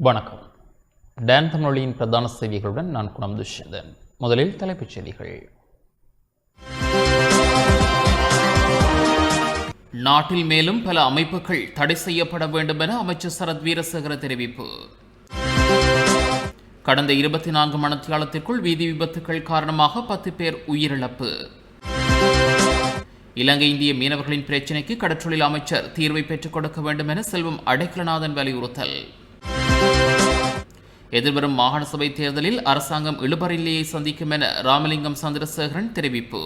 வணக்கம். டான் தமிழொலியின் பிரதான செய்திகளுடன் நான் குணம் துஷ்யந்தன். முதலில் தலைப்புச் செய்திகள். நாட்டில் மேலும் பல அமைப்புகள் தடை செய்யப்பட வேண்டும் என அமைச்சர் சரத் வீரசேகர தெரிவிப்பு. கடந்த 24 மணித்தியாலத்திற்குள் வீதி விபத்துக்கள் காரணமாக 10 பேர் உயிரிழப்பு. இலங்கை இந்திய மீனவர்களின் பிரச்சினைக்கு கடற்றொழில் அமைச்சர் தீர்வை பெற்றுக் கொடுக்க வேண்டும் என செல்வம் அடைக்கலநாதன் வலியுறுத்தல். எதிர்வரும் மாகாண சபை தேர்தலில் அரசாங்கம் இழுபறில்லையை சந்திக்கும் என ராமலிங்கம் சந்திரசேகரன் தெரிவிப்பு.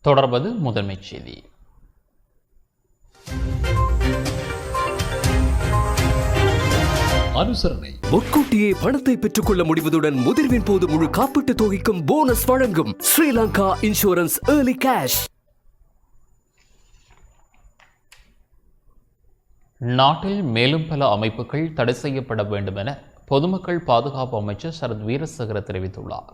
தொடர்வது முதன்மைச் செய்தி. அனுசரணை. முன்கூட்டியே பணத்தை பெற்றுக்கொள்ள முடிவதுடன் முதிர்வின் போது முழு காப்பீட்டு தொகைக்கும் போனஸ் வழங்கும் ஸ்ரீலங்கா இன்சூரன்ஸ் ஏர்லி கேஷ். நாட்டில் மேலும் பல அமைப்புகள் தடை செய்யப்பட வேண்டும் என பொதுமக்கள் பாதுகாப்பு அமைச்சர் சரத் வீரசேகர தெரிவித்துள்ளார்.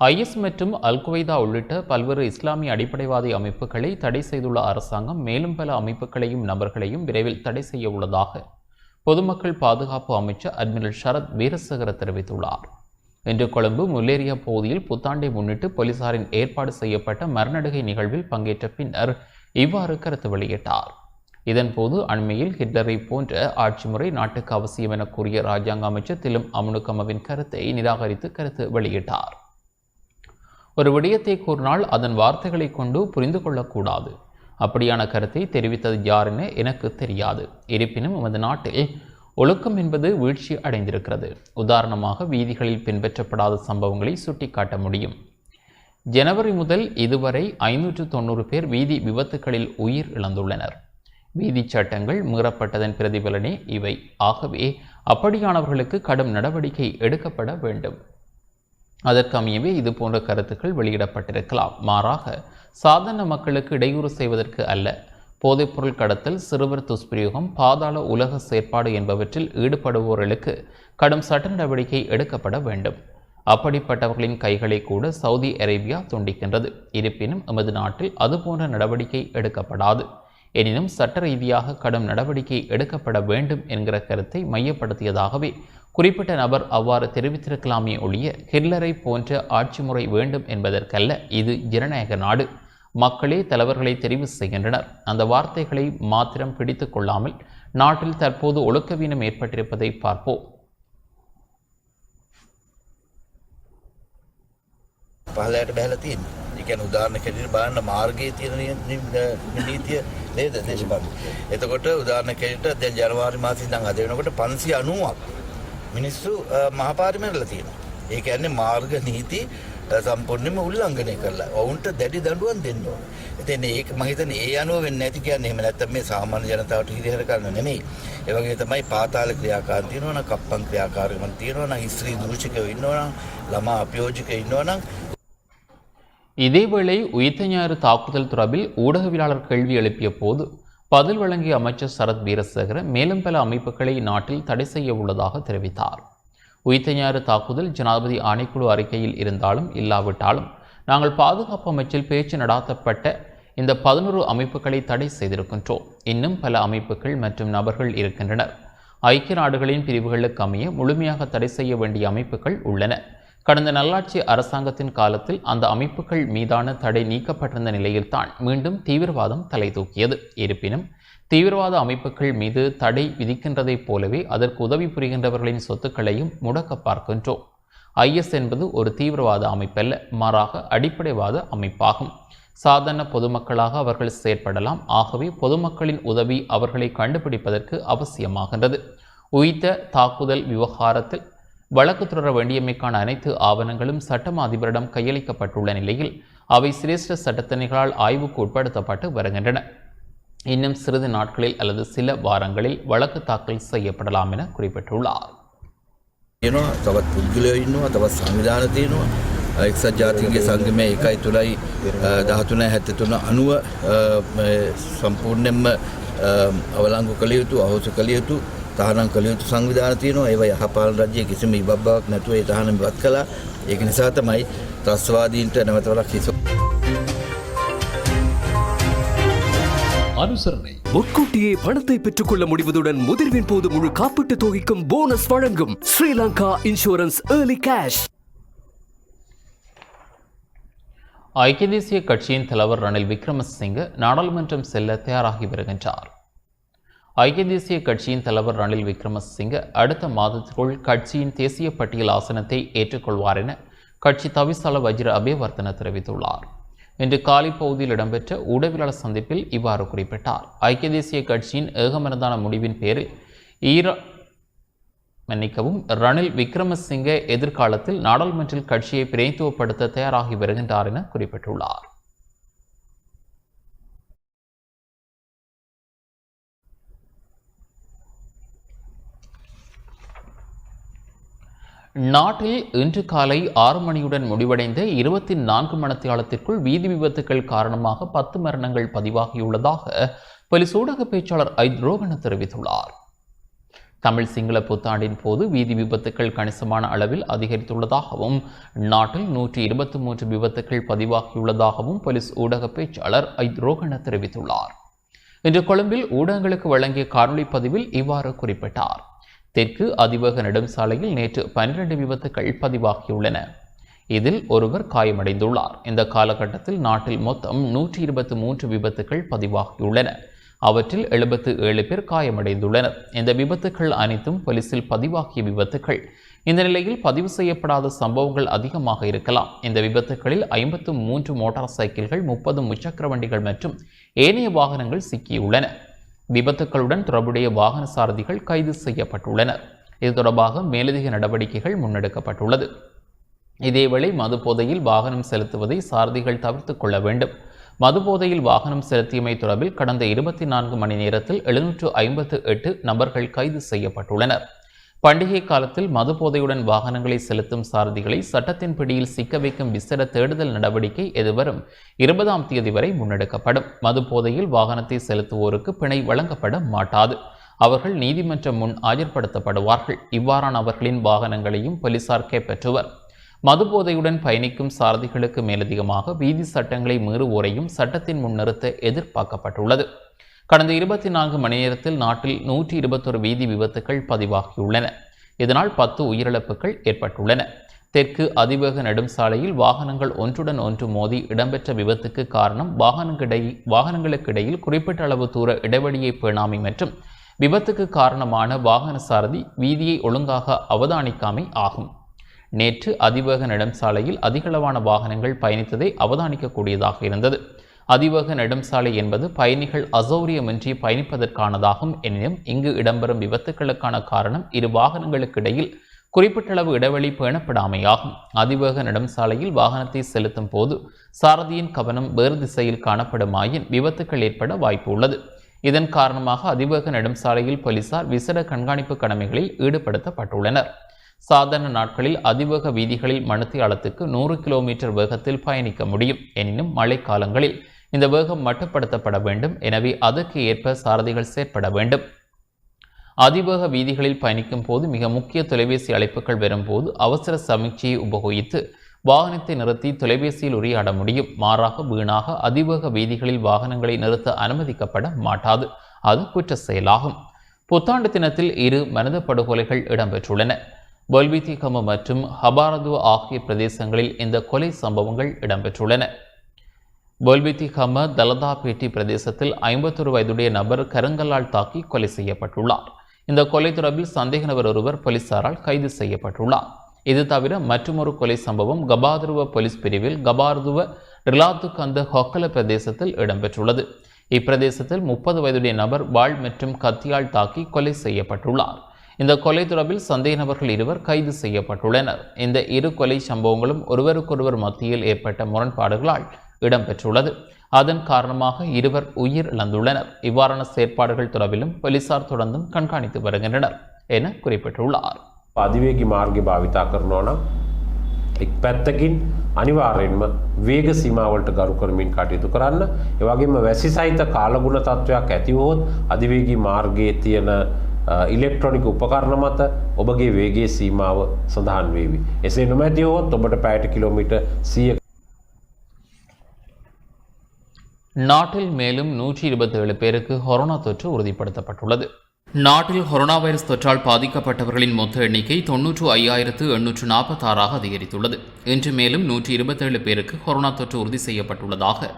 IS மற்றும் அல் குவைதா உள்ளிட்ட பல்வேறு இஸ்லாமிய அடிப்படைவாதி அமைப்புகளை தடை செய்துள்ள அரசாங்கம் மேலும் பல அமைப்புகளையும் நபர்களையும் விரைவில் தடை செய்ய உள்ளதாக பொதுமக்கள் பாதுகாப்பு அமைச்சர் அட்மிரல் சரத் வீரசேகர தெரிவித்துள்ளார். இன்று கொழும்பு முல்லேரியா பகுதியில் புத்தாண்டை முன்னிட்டு போலீசாரின் ஏற்பாடு செய்யப்பட்ட மரநடுகை நிகழ்வில் பங்கேற்ற பின்னர் இவ்வாறு கருத்து வெளியிட்டார். இதன்போது அண்மையில் ஹிட்லரை போன்ற ஆட்சி முறை நாட்டுக்கு அவசியம் என கூறிய ராஜாங்க அமைச்சர் திலும் அமுனுகமவின் கருத்தை நிராகரித்து கருத்து வெளியிட்டார். ஒரு விடயத்தை கூறினால் அதன் வார்த்தைகளை கொண்டு புரிந்து கொள்ளக்கூடாது. அப்படியான கருத்தை தெரிவித்தது யார் என எனக்கு தெரியாது. இருப்பினும் நமது நாட்டில் ஒழுக்கம் என்பது வீழ்ச்சி அடைந்திருக்கிறது. உதாரணமாக வீதிகளில் பின்பற்றப்படாத சம்பவங்களை சுட்டிக்காட்ட முடியும். ஜனவரி முதல் இதுவரை 590 பேர் வீதி விபத்துகளில் உயிர் இழந்துள்ளனர். வீதி சட்டங்கள் மீறப்பட்டதன் பிரதிபலனே இவை. ஆகவே அப்படியானவர்களுக்கு கடும் நடவடிக்கை எடுக்கப்பட வேண்டும். அதற்கமையவே இது போன்ற கருத்துக்கள் வெளியிடப்பட்டிருக்கலாம். மாறாக சாதாரண மக்களுக்கு இடையூறு செய்வதற்கு அல்ல. போதைப்பொருள் கடத்தல், சிறுவர் துஷ்பிரயோகம், பாதாள உலக செயற்பாடு என்பவற்றில் ஈடுபடுவோர்களுக்கு கடும் சட்ட நடவடிக்கை எடுக்கப்பட வேண்டும். அப்படிப்பட்டவர்களின் கைகளை கூட சவுதி அரேபியா துண்டிக்கின்றது. இருப்பினும் எமது நாட்டில் அதுபோன்ற நடவடிக்கை எடுக்கப்படாது. எனினும் சட்ட ரீதியாக கடும் நடவடிக்கை எடுக்கப்பட வேண்டும் என்கிற கருத்தை மையப்படுத்தியதாகவே குறிப்பிட்ட நபர் அவ்வாறு தெரிவித்திருக்கலாமே ஒழிய ஹிட்லரை போன்ற ஆட்சி முறை வேண்டும் என்பதற்கல்ல. இது ஜனநாயக நாடு. மக்களே தலைவர்களை தெரிவு செய்கின்றனர். அந்த வார்த்தைகளை மாத்திரம் பிடித்துக் கொள்ளாமல் நாட்டில் தற்போது ஒழுக்கவீனம் ஏற்பட்டிருப்பதை பார்ப்போம். උදාහරණ කැටියට බලන්න මාර්ගයේ තියෙන නීතිය නේද දේශපාලන. එතකොට උදාහරණ කැටියට දැන් ජනවාරි මාසෙ ඉඳන් අද වෙනකොට 590ක් මිනිස්සු මහපාරේ මැරලා තියෙනවා. ඒ කියන්නේ මාර්ග නීති සම්පූර්ණයෙන්ම උල්ලංඝනය කරලා වුන්ට දැඩි දඬුවම් දෙන්න ඕන. ඉතින් ඒක මම හිතන්නේ ඒ අනුව වෙන්නේ නැති කියන්නේ එහෙම නැත්නම් මේ සාමාන්‍ය ජනතාවට හිරිහැර කරන්න නෙමෙයි. ඒ වගේ තමයි පාතාල ක්‍රියාකාරී තියෙනවා නම් කප්පම් ක්‍රියාකාරීකම් තියෙනවා නම් ස්ත්‍රී දූෂකයෝ ඉන්නවා නම් ළමා අභියෝජකයෝ ඉන්නවා නම්. இதேவேளை உயிர்த்த ஞாயிறு தாக்குதல் தொடர்பில் ஊடகவியலாளர் கேள்வி எழுப்பிய போது பதில் வழங்கிய அமைச்சர் சரத் வீரசேகர மேலும் பல அமைப்புகளை நாட்டில் தடை செய்ய உள்ளதாக தெரிவித்தார். உயிர்த்த ஞாயிறு தாக்குதல் ஜனாதிபதி ஆணைக்குழு அறிக்கையில் இருந்தாலும் இல்லாவிட்டாலும் நாங்கள் பாதுகாப்பு அமைச்சில் பேச்சு நடாத்தப்பட்ட இந்த 11 அமைப்புகளை தடை செய்திருக்கின்றோம். இன்னும் பல அமைப்புகள் மற்றும் நபர்கள் இருக்கின்றனர். ஐக்கிய நாடுகளின் பிரிவுகளுக்கு அமைய முழுமையாக தடை செய்ய வேண்டிய அமைப்புகள் உள்ளன. கடந்த நல்லாட்சி அரசாங்கத்தின் காலத்தில் அந்த அமைப்புகள் மீதான தடை நீக்கப்பட்டிருந்த நிலையில்தான் மீண்டும் தீவிரவாதம் தலை தூக்கியது. இருப்பினும் தீவிரவாத அமைப்புகள் மீது தடை விதிக்கின்றதைப் போலவே அதற்கு உதவி புரிகின்றவர்களின் சொத்துக்களையும் முடக்க பார்க்கின்றோம். IS என்பது ஒரு தீவிரவாத அமைப்பல்ல, மாறாக அடிப்படைவாத அமைப்பாகும். சாதாரண பொதுமக்களாக அவர்கள் செயற்படலாம். ஆகவே பொதுமக்களின் உதவி அவர்களை கண்டுபிடிப்பதற்கு அவசியமாகின்றது. உயிர்த்த தாக்குதல் விவகாரத்தில் வழக்கு தொடர வேண்டியமைக்கான அனைத்து ஆவணங்களும் சட்டமா அதிபரிடம் கையளிக்கப்பட்டுள்ள நிலையில் அவை சிரேஷ்ட சட்டத்தணிகளால் ஆய்வுக்கு உட்படுத்தப்பட்டு வருகின்றன. இன்னும் சிறிது நாட்களில் அல்லது சில வாரங்களில் வழக்கு தாக்கல் செய்யப்படலாம் என குறிப்பிட்டுள்ளார். තවත් පුද්ගලයෝ ඉන්නවා, තවත් සංවිධාන තියෙනවා. එක්සත් ජාතීන්ගේ සංගමය 1 සම්පූර්ණයෙන්ම අවලංගු කළ යුතු, අහෝසි කළ යුතු, තහනම් කළ යුතු සංවිධාන තියෙනවා. ඒවා යහපාලන රජයේ කිසිම ඉබබ්බාවක් නැතුව ඒ තහනම් ඉවත් කළා. ඒක නිසා තමයි ත්‍රස්තවාදීන්ට නැවත වරක් හිස அனுசரணை. முன்கூட்டியே பணத்தை பெற்றுக்கொள்ள முடிவதுடன் முதிர்வின் போது முழு காப்பீட்டு தொகைக்கும் போனஸ் வழங்கும் ஸ்ரீலங்கா இன்சூரன்ஸ் ஏர்லி கேஷ். ஐக்கிய தேசிய கட்சியின் தலைவர் ரணில் விக்ரமசிங்கே நாடாளுமன்றம் செல்ல தயாராகி வருகின்றார். ஐக்கிய தேசிய கட்சியின் தலைவர் ரணில் விக்ரமசிங்கே அடுத்த மாதத்திற்குள் கட்சியின் தேசிய பட்டியல் ஆசனத்தை ஏற்றுக்கொள்வார் என கட்சி தவிசாளர் வஜிர அபேவர்தன தெரிவித்துள்ளார். இன்று காலி பகுதியில் இடம்பெற்ற ஊடகவியலாளர் சந்திப்பில் இவ்வாறு குறிப்பிட்டார். ஐக்கிய தேசிய கட்சியின் ஏகமனதான முடிவின் பேரில் ரணில் விக்ரமசிங்கே எதிர்காலத்தில் நாடாளுமன்றில் கட்சியை பிரதித்துவப்படுத்த தயாராகி வருகின்றார் என குறிப்பிட்டுள்ளார். நாட்டில் இன்று காலை 6 மணியுடன் முடிவடைந்த 24 மணித்தியாலத்திற்குள் வீதி விபத்துக்கள் காரணமாக 10 மரணங்கள் பதிவாகியுள்ளதாக போலீஸ் ஊடக பேச்சாளர் ஐத்ரோகன தெரிவித்துள்ளார். தமிழ் சிங்கள புத்தாண்டின் போது வீதி விபத்துக்கள் கணிசமான அளவில் அதிகரித்துள்ளதாகவும் நாட்டில் 123 விபத்துக்கள் பதிவாகியுள்ளதாகவும் போலீஸ் ஊடக பேச்சாளர் ஐத்ரோகன தெரிவித்துள்ளார். இன்று கொழும்பில் ஊடகங்களுக்கு வழங்கிய காணொலி பதிவில் இவ்வாறு குறிப்பிட்டார். தெற்கு அதிவேக நெடுஞ்சாலையில் நேற்று 12 விபத்துக்கள் பதிவாகியுள்ளன. இதில் ஒருவர் காயமடைந்துள்ளார். இந்த காலகட்டத்தில் நாட்டில் மொத்தம் 123 விபத்துக்கள் பதிவாகியுள்ளன. அவற்றில் 77 பேர் காயமடைந்துள்ளனர். இந்த விபத்துக்கள் அனைத்தும் போலீசில் பதிவாகிய விபத்துக்கள். இந்த நிலையில் பதிவு செய்யப்படாத சம்பவங்கள் அதிகமாக இருக்கலாம். இந்த விபத்துக்களில் 53 மோட்டார் சைக்கிள்கள், 30 முச்சக்கர வண்டிகள் மற்றும் ஏனைய வாகனங்கள் சிக்கியுள்ளன. விபத்துக்களுடன் தொடர்புடைய வாகன சாரதிகள் கைது செய்யப்பட்டுள்ளனர். இது தொடர்பாக மேலதிக நடவடிக்கைகள் முன்னெடுக்கப்பட்டுள்ளது. இதேவேளை மது போதையில் வாகனம் செலுத்துவதை சாரதிகள் தவிர்த்துக் கொள்ள வேண்டும். மது போதையில் வாகனம் செலுத்தியமை தொடர்பில் கடந்த 24 மணி நேரத்தில் 758 நபர்கள் கைது செய்யப்பட்டுள்ளனர். பண்டிகை காலத்தில் மது போதையுடன் வாகனங்களை செலுத்தும் சாரதிகளை சட்டத்தின் பிடியில் சிக்க வைக்கும் விசேட தேடுதல் நடவடிக்கை எதிர்வரும் 20ஆம் தேதி வரை முன்னெடுக்கப்படும். மது போதையில் வாகனத்தை செலுத்துவோருக்கு பிணை வழங்கப்பட மாட்டாது. அவர்கள் நீதிமன்றம் முன் ஆஜர்படுத்தப்படுவார்கள். இவ்வாறான அவர்களின் வாகனங்களையும் போலீசார் கைப்பற்றுவர். மது போதையுடன் பயணிக்கும் சாரதிகளுக்கு மேலதிகமாக வீதி சட்டங்களை மீறுவோரையும் சட்டத்தின் முன் நிறுத்த எதிர்பார்க்கப்பட்டுள்ளது. கடந்த 24 மணி நேரத்தில் நாட்டில் 121 வீதி விபத்துக்கள் பதிவாகியுள்ளன. இதனால் 10 உயிரிழப்புகள் ஏற்பட்டுள்ளன. தெற்கு அதிவேக நெடுஞ்சாலையில் வாகனங்கள் ஒன்றுடன் ஒன்று மோதி இடம்பெற்ற விபத்துக்கு காரணம் வாகனங்களுக்கிடையில் குறிப்பிட்ட அளவு தூர இடைவெளியை பேணாமை மற்றும் விபத்துக்கு காரணமான வாகன சாரதி வீதியை ஒழுங்காக அவதானிக்காமை ஆகும். நேற்று அதிவேக நெடுஞ்சாலையில் அதிகளவான வாகனங்கள் பயணித்ததை அவதானிக்கக்கூடியதாக இருந்தது. அதிவேக நெடுஞ்சாலை என்பது பயணிகள் அசௌரியமின்றி பயணிப்பதற்கானதாகும். எனினும் இங்கு இடம்பெறும் விபத்துக்களுக்கான காரணம் இரு வாகனங்களுக்கிடையில் குறிப்பிட்டளவு இடைவெளி பேணப்படாமையாகும். அதிவேக நெடுஞ்சாலையில் வாகனத்தை செலுத்தும் போது சாரதியின் கவனம் வேறு திசையில் காணப்படுமாயின் விபத்துக்கள் ஏற்பட வாய்ப்பு உள்ளது. இதன் காரணமாக அதிவேக நெடுஞ்சாலையில் போலீசார் விசேட கண்காணிப்பு கடமைகளில் ஈடுபடுத்தப்பட்டுள்ளனர். சாதாரண நாட்களில் அதிவேக வீதிகளில் மணித்தியாலத்துக்கு 100 கிலோமீட்டர் வேகத்தில் பயணிக்க முடியும். எனினும் மழை காலங்களில் இந்த வேகம் மட்டுப்படுத்தப்பட வேண்டும். எனவே அதற்கு ஏற்ப சாரதிகள் செயற்பட வேண்டும். அதிவேக வீதிகளில் பயணிக்கும் போது மிக முக்கிய தொலைபேசி அழைப்புகள் வரும்போது அவசர சமீட்சையை உபயோகித்து வாகனத்தை நிறுத்தி தொலைபேசியில் உரையாட முடியும். மாறாக வீணாக அதிவேக வீதிகளில் வாகனங்களை நிறுத்த அனுமதிக்கப்பட மாட்டாது. அது குற்ற செயலாகும். புத்தாண்டு தினத்தில் 2 மனித படுகொலைகள் இடம்பெற்றுள்ளன. பொல்வித்திகம மற்றும் ஹபாரதுவ ஆகிய பிரதேசங்களில் இந்த கொலை சம்பவங்கள் இடம்பெற்றுள்ளன. பொல்வித்திகம தலதாபேட்டி பிரதேசத்தில் 51 வயதுடைய நபர் கருங்கல்லால் தாக்கி கொலை செய்யப்பட்டுள்ளார். இந்த கொலை தொடர்பில் சந்தேக நபர் ஒருவர் போலீசாரால் கைது செய்யப்பட்டுள்ளார். இது தவிர மற்றொரு கொலை சம்பவம் கபாதுருவ போலீஸ் பிரிவில் கபாதுருவ ரிலாத்துக்கந்த ஹொக்கல பிரதேசத்தில் இடம்பெற்றுள்ளது. இப்பிரதேசத்தில் 30 வயதுடைய நபர் வாள் மற்றும் கத்தியால் தாக்கி கொலை செய்யப்பட்டுள்ளார். இந்த கொலை தொடர்பில் சந்தேக நபர்கள் 2 கைது செய்யப்பட்டுள்ளனர். இந்த 2 கொலை சம்பவங்களும் ஒருவருக்கொருவர் மத்தியில் ஏற்பட்ட முரண்பாடுகளால் இடம்பெற்றுள்ளது. அதன் காரணமாக 2 உயிர் இழந்துள்ளனர். இவ்வாறான செயற்பாடுகள் தொடர்பிலும் போலீசார் தொடர்ந்தும் கண்காணித்து வருகின்றனர் என குறிப்பிட்டுள்ளார். අධිවේගී මාර්ගය භාවිතා කරනවා නම් එක් පැත්තකින් අනිවාර්යෙන්ම වේග සීමාවලට ගරු කරමින් කටයුතු කරන්න. ඒ වගේම වැසි සහිත කාලගුණ තත්වයක් ඇති වුවොත් අධිවේගී මාර්ගයේ තියෙන ඉලෙක්ට්‍රොනික උපකරණ මත ඔබගේ වේගයේ සීමාව සඳහන් වේවි. එසේ නොමැති වුවොත් ඔබට පැයට කිලෝමීටර් 100 நாட்டில் மேலும் 127 பேருக்கு கொரோனா தொற்று உறுதிப்படுத்தப்பட்டுள்ளது. நாட்டில் கொரோனா வைரஸ் தொற்றால் பாதிக்கப்பட்டவர்களின் மொத்த எண்ணிக்கை 95,846 அதிகரித்துள்ளது. இன்று மேலும் 127 பேருக்கு கொரோனா தொற்று உறுதி செய்யப்பட்டுள்ளதாக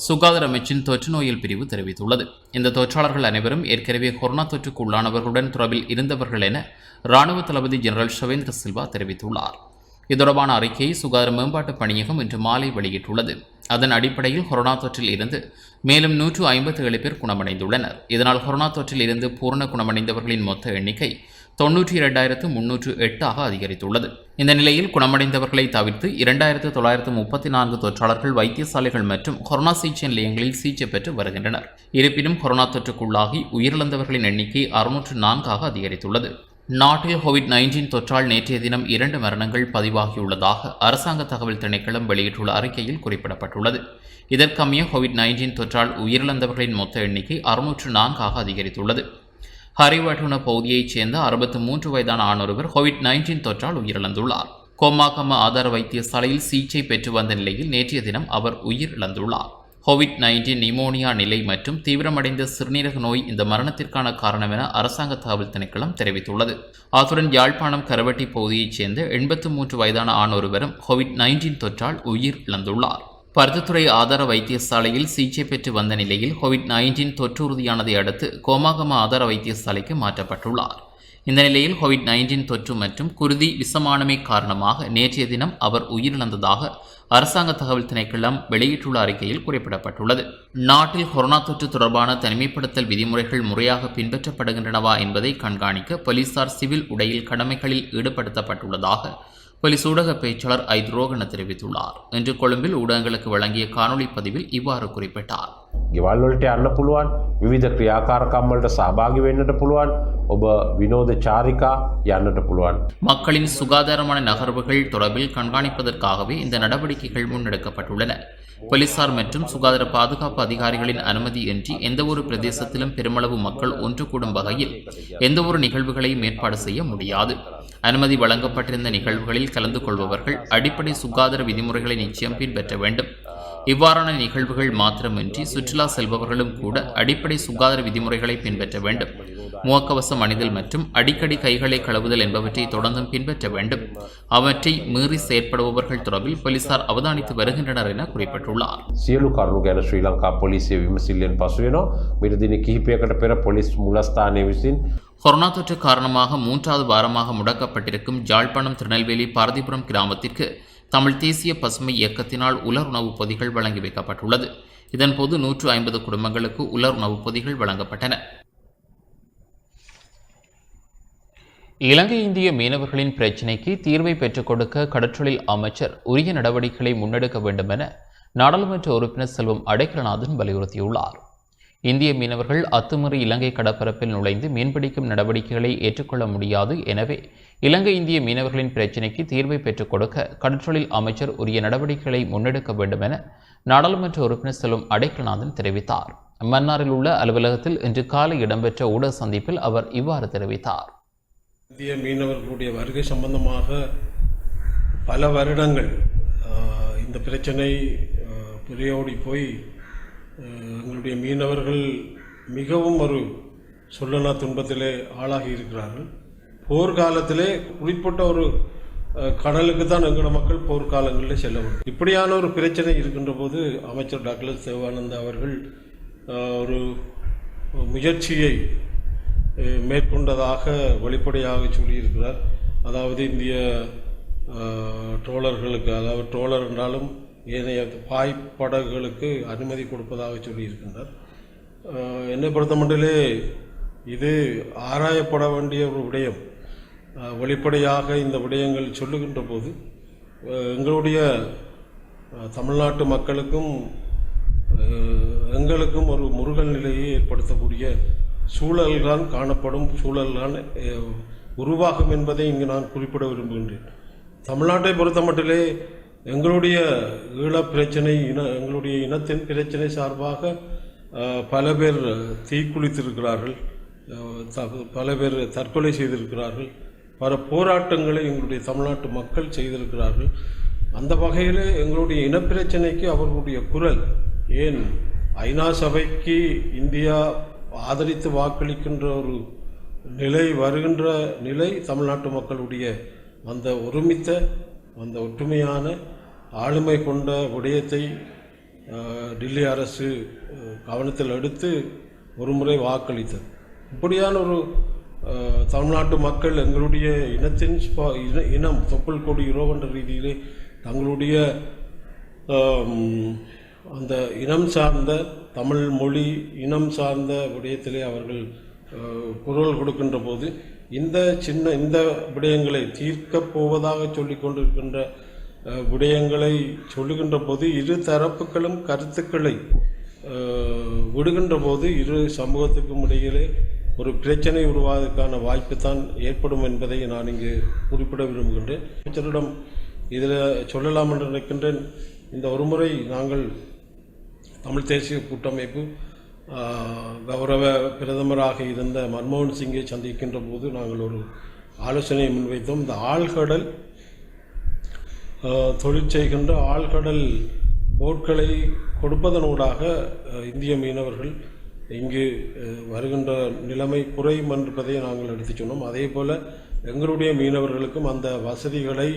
சுகாதார அமைச்சின் தொற்று நோயல் பிரிவு தெரிவித்துள்ளது. இந்த தொற்றாளர்கள் அனைவரும் ஏற்கனவே கொரோனா தொற்றுக்கு உள்ளானவர்களுடன் தொடர்பில் இருந்தவர்கள் என இராணுவ தளபதி ஜெனரல் ஷவேந்திர சில்வா தெரிவித்துள்ளார். இது தொடர்பான அறிக்கையை சுகாதார மேம்பாட்டு பணியகம் இன்று மாலை வெளியிட்டுள்ளது. அதன் அடிப்படையில் கொரோனா தொற்றில் இருந்து மேலும் 157 பேர் குணமடைந்துள்ளனர். இதனால் கொரோனா தொற்றில் இருந்து பூரண குணமடைந்தவர்களின் மொத்த எண்ணிக்கை 92,308 அதிகரித்துள்ளது. இந்த நிலையில் குணமடைந்தவர்களை தவிர்த்து 2,934 தொற்றாளர்கள் வைத்தியசாலைகள் மற்றும் கொரோனா சிகிச்சை நிலையங்களில் சிகிச்சை பெற்று வருகின்றனர். இருப்பினும் கொரோனா தொற்றுக்குள்ளாகி உயிரிழந்தவர்களின் எண்ணிக்கை 604 அதிகரித்துள்ளது. நாட்டில் கோவிட்-19 தொற்றால் நேற்றைய தினம் 2 மரணங்கள் பதிவாகியுள்ளதாக அரசாங்க தகவல் திணைக்களம் வெளியிட்டுள்ள அறிக்கையில் குறிப்பிடப்பட்டுள்ளது. இதற்கமைய கோவிட்-19 தொற்றால் உயிரிழந்தவர்களின் மொத்த எண்ணிக்கை 604 அதிகரித்துள்ளது. ஹரிவட்டுன பகுதியைச் சேர்ந்த 63 வயதான ஆணொருவர் கோவிட்-19 தொற்றால் உயிரிழந்துள்ளார். கோமாகம ஆதார வைத்தியசாலையில் சிகிச்சை பெற்று வந்த நிலையில் நேற்றைய தினம் அவர் உயிரிழந்துள்ளார். கோவிட்-19 நிமோனியா நிலை மற்றும் தீவிரமடைந்த சிறுநீரக நோய் இந்த மரணத்திற்கான காரணம் என அரசாங்க தகவல் திணைக்களம் தெரிவித்துள்ளது. அத்துடன் யாழ்ப்பாணம் கரவட்டி பகுதியைச் சேர்ந்த 83 வயதான ஆணொருவரும் கோவிட்-19 தொற்றால் உயிரிழந்துள்ளார். பருத்தித்துறை ஆதார வைத்தியசாலையில் சிகிச்சை பெற்று வந்த நிலையில் கோவிட்-19 தொற்று உறுதியானதை அடுத்து கோமாகம ஆதார வைத்தியசாலைக்கு மாற்றப்பட்டுள்ளார். இந்த நிலையில் கோவிட்-19 தொற்று மற்றும் குருதி விசமானமை காரணமாக நேற்றைய தினம் அவர் உயிரிழந்ததாக அரசாங்க தகவல் திணைக்களம் வெளியிட்டுள்ள அறிக்கையில் குறிப்பிடப்பட்டுள்ளது. நாட்டில் கொரோனா தொற்று தொடர்பான தனிமைப்படுத்தல் விதிமுறைகள் முறையாக பின்பற்றப்படுகின்றனவா என்பதை கண்காணிக்க போலீசார் சிவில் உடையில் கடமைகளில் ஈடுபடுத்தப்பட்டுள்ளதாக போலீஸ் ஊடக பேச்சாளர் ஐத்ரோகன தெரிவித்துள்ளார். இன்று கொழும்பில் ஊடகங்களுக்கு வழங்கிய காணொலி பதிவில் இவ்வாறு குறிப்பிட்டார். ගෙවල් වලට යන්න පුළුවන්, විවිධ ක්‍රියාකාරකම් වලට සහභාගී වෙන්නට පුළුවන්, ඔබ විනෝද චාරිකා යන්නට පුළුවන්. மக்களின் சுகாதாரமான நகர்வுகள் தொடர்பில் கண்காணிப்பதற்காகவே இந்த நடவடிக்கைகள் முன்னெடுக்கப்பட்டுள்ளன. போலீசார் மற்றும் சுகாதார பாதுகாப்பு அதிகாரிகளின் அனுமதியின்றி எந்தவொரு பிரதேசத்திலும் பெருமளவு மக்கள் ஒன்று கூடும் வகையில் எந்தவொரு நிகழ்வுகளையும் ஏற்பாடு செய்ய முடியாது. அனுமதி வழங்கப்பட்டிருந்த நிகழ்வுகளில் கலந்து கொள்பவர்கள் அடிப்படை சுகாதார விதிமுறைகளை நிச்சயம் பின்பற்ற வேண்டும். இவ்வாறான நிகழ்வுகள் மாத்திரமின்றி சுற்றுலா செல்பவர்களும் கூட அடிப்படை சுகாதார விதிமுறைகளை பின்பற்ற வேண்டும். முகக்கவசம் அணிதல் மற்றும் அடிக்கடி கைகளை கழுவுதல் என்பவற்றை தொடர்ந்தும் பின்பற்ற வேண்டும். அவற்றை மீறி செயற்படுபவர்கள் தொடர்பில் போலீசார் அவதானித்து வருகின்றனர் என குறிப்பிட்டுள்ளார். සියලු කරුණු ගැන ශ්‍රී ලංකා පොලිසිය විමසිල්ලෙන් පසු වෙනවා. මීට දින කිහිපයකට පෙර පොලිස් මුලස්ථානයේ විසින් கொரோனா தொற்று காரணமாக 3வது வாரமாக முடக்கப்பட்டிருக்கும் யாழ்ப்பாணம் திருநெல்வேலி பாரதிபுரம் கிராமத்திற்கு தமிழ் தேசிய பசுமை இயக்கத்தினால் உலர் உணவுப் பொதிகள் வழங்கி வைக்கப்பட்டுள்ளது. இதன்போது 150 குடும்பங்களுக்கு உலர் உணவுப் பொதிகள் வழங்கப்பட்டன. இலங்கை இந்திய மீனவர்களின் பிரச்சினைக்கு தீர்வை பெற்றுக் கொடுக்க கடற்றொழில் அமைச்சர் உரிய நடவடிக்கைகளை முன்னெடுக்க வேண்டும் என நாடாளுமன்ற உறுப்பினர் செல்வம் அடைக்கலநாதன் வலியுறுத்தியுள்ளார். இந்திய மீனவர்கள் அத்துமீறி இலங்கை கடற்பரப்பில் நுழைந்து மீன்பிடிக்கும் நடவடிக்கைகளை ஏற்றுக்கொள்ள முடியாது. எனவே இலங்கை இந்திய மீனவர்களின் பிரச்சினைக்கு தீர்வை பெற்றுக் கொடுக்க கடற்றொழில் அமைச்சர் உரிய நடவடிக்கைகளை முன்னெடுக்க வேண்டும் என நாடாளுமன்ற உறுப்பினர் செல்வம் அடைக்கலநாதன் தெரிவித்தார். மன்னாரில் உள்ள அலுவலகத்தில் இன்று காலை இடம்பெற்ற ஊடக சந்திப்பில் அவர் இவ்வாறு தெரிவித்தார். இந்திய மீனவர்களுடைய வருகை சம்பந்தமாக பல வருடங்கள் இந்த பிரச்சனை புரியோடி போய் எங்களுடைய மீனவர்கள் மிகவும் ஒரு சொல்லனா துன்பத்திலே ஆளாகி இருக்கிறார்கள். போர்க்காலத்திலே குறிப்பிட்ட ஒரு கடலுக்கு தான் எங்களோட மக்கள் போர்க்காலங்களில் செல்ல வேண்டும். இப்படியான ஒரு பிரச்சனை இருக்கின்ற போது அமைச்சர் டாக்டர் தேவானந்தா அவர்கள் ஒரு முயற்சியை மேற்கொண்டதாக வெளிப்படையாக சொல்லியிருக்கிறார். அதாவது இந்திய ட்ரோலர்களுக்கு, அதாவது ட்ரோலர் என்றாலும் ஏனைய பாய்ப்படகுகளுக்கு அனுமதி கொடுப்பதாக சொல்லியிருக்கின்றார். என்னை பொறுத்த மட்டிலே இது ஆராயப்பட வேண்டிய ஒரு விடயம். வெளிப்படையாக இந்த விடயங்கள் சொல்லுகின்ற போது எங்களுடைய தமிழ்நாட்டு மக்களுக்கும் எங்களுக்கும் ஒரு முருகல் நிலையை ஏற்படுத்தக்கூடிய சூழல்தான் காணப்படும், சூழல்தான் உருவாகும் என்பதை இங்கு நான் குறிப்பிட விரும்புகின்றேன். தமிழ்நாட்டை பொறுத்த மட்டிலே எங்களுடைய ஈழப் பிரச்சனை, எங்களுடைய இனத்தின் பிரச்சனை சார்பாக பல பேர் தீக்குளித்திருக்கிறார்கள், பல பேர் தற்கொலை செய்திருக்கிறார்கள், பல போராட்டங்களை எங்களுடைய தமிழ்நாட்டு மக்கள் செய்திருக்கிறார்கள். அந்த வகையில் எங்களுடைய இனப்பிரச்சனைக்கு அவர்களுடைய குரல் ஏன் ஐநா சபைக்கு இந்தியா ஆதரித்து வாக்களிக்கின்ற ஒரு நிலை வருகின்ற நிலை தமிழ்நாட்டு மக்களுடைய அந்த ஒருமித்த அந்த ஒற்றுமையான ஆளுமை கொண்ட விடயத்தை டில்லி அரசு கவனத்தில் எடுத்து ஒரு முறை வாக்களித்தது. இப்படியான ஒரு தமிழ்நாட்டு மக்கள் எங்களுடைய இனத்தின் இனம் தொப்புள் கொடி உறவு என்ற ரீதியிலே தங்களுடைய அந்த இனம் சார்ந்த தமிழ் மொழி இனம் சார்ந்த விடயத்திலே அவர்கள் குரல் கொடுக்கின்ற போது இந்த விடயங்களை தீர்க்கப் போவதாக சொல்லிக் கொண்டிருக்கின்ற விடயங்களை சொல்லுகின்ற போது இரு தரப்புகளும் கருத்துக்களை விடுகின்ற போது இரு சமூகத்துக்கும் இடையிலே ஒரு பிரச்சனை உருவாவதற்கான வாய்ப்பு தான் ஏற்படும் என்பதை நான் இங்கு குறிப்பிட விரும்புகின்றேன். அமைச்சரிடம் இதில் சொல்லலாம் என்று நினைக்கின்றேன். இந்த ஒருமுறை நாங்கள் தமிழ் தேசிய கூட்டமைப்பு கௌரவ பிரதமராக இருந்த மன்மோகன் சிங்கை சந்திக்கின்ற போது நாங்கள் ஒரு ஆலோசனையை முன்வைத்தோம். இந்த ஆழ்கடல் தொழில் செய்கின்ற ஆழ்கடல் போட்களை கொடுப்பதனூடாக இந்திய மீனவர்கள் இங்கு வருகின்ற நிலைமை குறையும் என்பதை நாங்கள் எடுத்துச் சொன்னோம். அதே போல் எங்களுடைய மீனவர்களுக்கும் அந்த வசதிகளை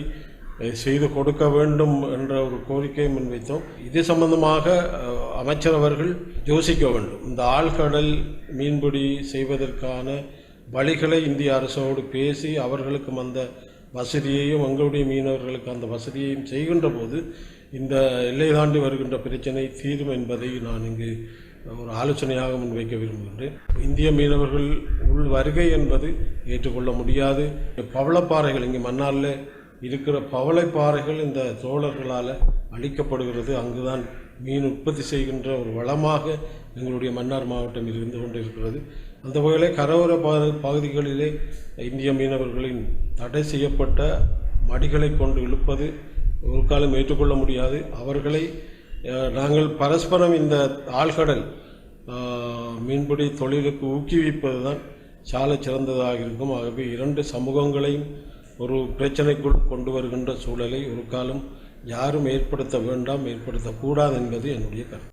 செய்து கொடுக்க வேண்டும் என்ற ஒரு கோரிக்கையை முன்வைத்தோம். இது சம்பந்தமாக அமைச்சர் அவர்கள் யோசிக்க வேண்டும். இந்த ஆழ்கடல் மீன்பிடி செய்வதற்கான வழிகளை இந்திய அரசோடு பேசி அவர்களுக்கும் அந்த வசதியையும் எங்களுடைய மீனவர்களுக்கு அந்த வசதியையும் செய்கின்ற போது இந்த எல்லை தாண்டி வருகின்ற பிரச்சனை தீரும் என்பதை நான் இங்கு ஒரு ஆலோசனையாக முன்வைக்க விரும்புகின்றேன். இந்திய மீனவர்கள் உள் வருகை என்பது ஏற்றுக்கொள்ள முடியாது. பவளப்பாறைகள் இங்கே மன்னாரில் இருக்கிற பவளைப்பாறைகள் இந்த தோழர்களால் அழிக்கப்படுகிறது. அங்குதான் மீன் உற்பத்தி செய்கின்ற ஒரு வளமாக எங்களுடைய மன்னார் மாவட்டம் இருந்து கொண்டிருக்கிறது. அந்த வகையில் கரையோர பகுதிகளிலே இந்திய மீனவர்களின் தடை செய்யப்பட்ட மடிகளை கொண்டு இழுப்பது ஒரு காலம் ஏற்றுக்கொள்ள முடியாது. அவர்களை நாங்கள் பரஸ்பரம் இந்த ஆழ்கடல் மீன்பிடி தொழிலுக்கு ஊக்குவிப்பது தான் சால சிறந்ததாக இருக்கும். ஆகவே இரண்டு சமூகங்களையும் ஒரு பிரச்சனைக்குள் கொண்டு வருகின்ற சூழலை ஒரு காலம் யாரும் ஏற்படுத்த வேண்டாம், ஏற்படுத்தக்கூடாது என்பது என்னுடைய கருத்து.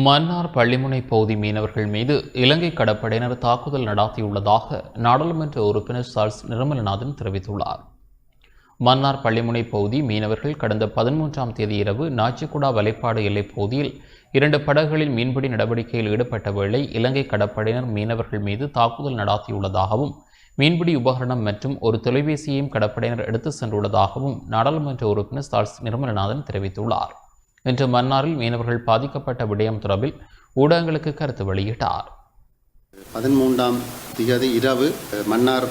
மன்னார் பள்ளிமுனை பகுதி மீனவர்கள் மீது இலங்கை கடற்படையினர் தாக்குதல் நடாத்தியுள்ளதாக நாடாளுமன்ற உறுப்பினர் சார்ல்ஸ் நிர்மலநாதன் தெரிவித்துள்ளார். மன்னார் பள்ளிமுனை பகுதி மீனவர்கள் கடந்த 13ஆம் தேதி இரவு நாச்சிக்குடா வலைப்பாடு எல்லைப் பகுதியில் 2 படகுகளில் மீன்பிடி நடவடிக்கையில் ஈடுபட்ட வேளை இலங்கை கடற்படையினர் மீனவர்கள் மீது தாக்குதல் நடாத்தியுள்ளதாகவும் மீன்பிடி உபகரணம் மற்றும் ஒரு தொலைபேசியையும் கடற்படையினர் எடுத்து சென்றுள்ளதாகவும் நாடாளுமன்ற உறுப்பினர் சார்ல்ஸ் நிர்மலநாதன் தெரிவித்துள்ளார். இன்று மன்னாரில் மீனவர்கள் பாதிக்கப்பட்ட விடயம் தொடர்பில் ஊடகங்களுக்கு கருத்து வெளியிட்டார். 13ஆம் தேதி இரவு மன்னார்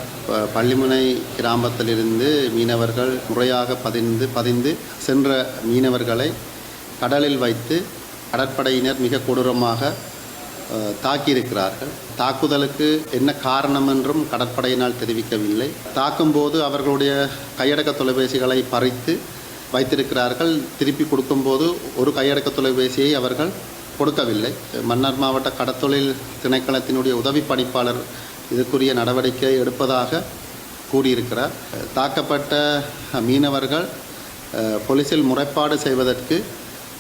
பள்ளிமுனை கிராமத்திலிருந்து மீனவர்கள் முறையாக பதிந்து சென்ற மீனவர்களை கடலில் வைத்து கடற்படையினர் மிக கொடூரமாக தாக்கியிருக்கிறார்கள். தாக்குதலுக்கு என்ன காரணம் என்றும் கடற்படையினால் தெரிவிக்கவில்லை. தாக்கும்போது அவர்களுடைய கையடக்க தொலைபேசிகளை பறித்து வைத்திருக்கிறார்கள். திருப்பி கொடுக்கும்போது ஒரு கையடக்க தொலைபேசியை அவர்கள் கொடுக்கவில்லை. மன்னார் மாவட்ட கடத்தொழில் திணைக்களத்தினுடைய உதவி பணிப்பாளர் இதற்குரிய நடவடிக்கை எடுப்பதாக கூறியிருக்கிறார். தாக்கப்பட்ட மீனவர்கள் போலீசில் முறைப்பாடு செய்வதற்கு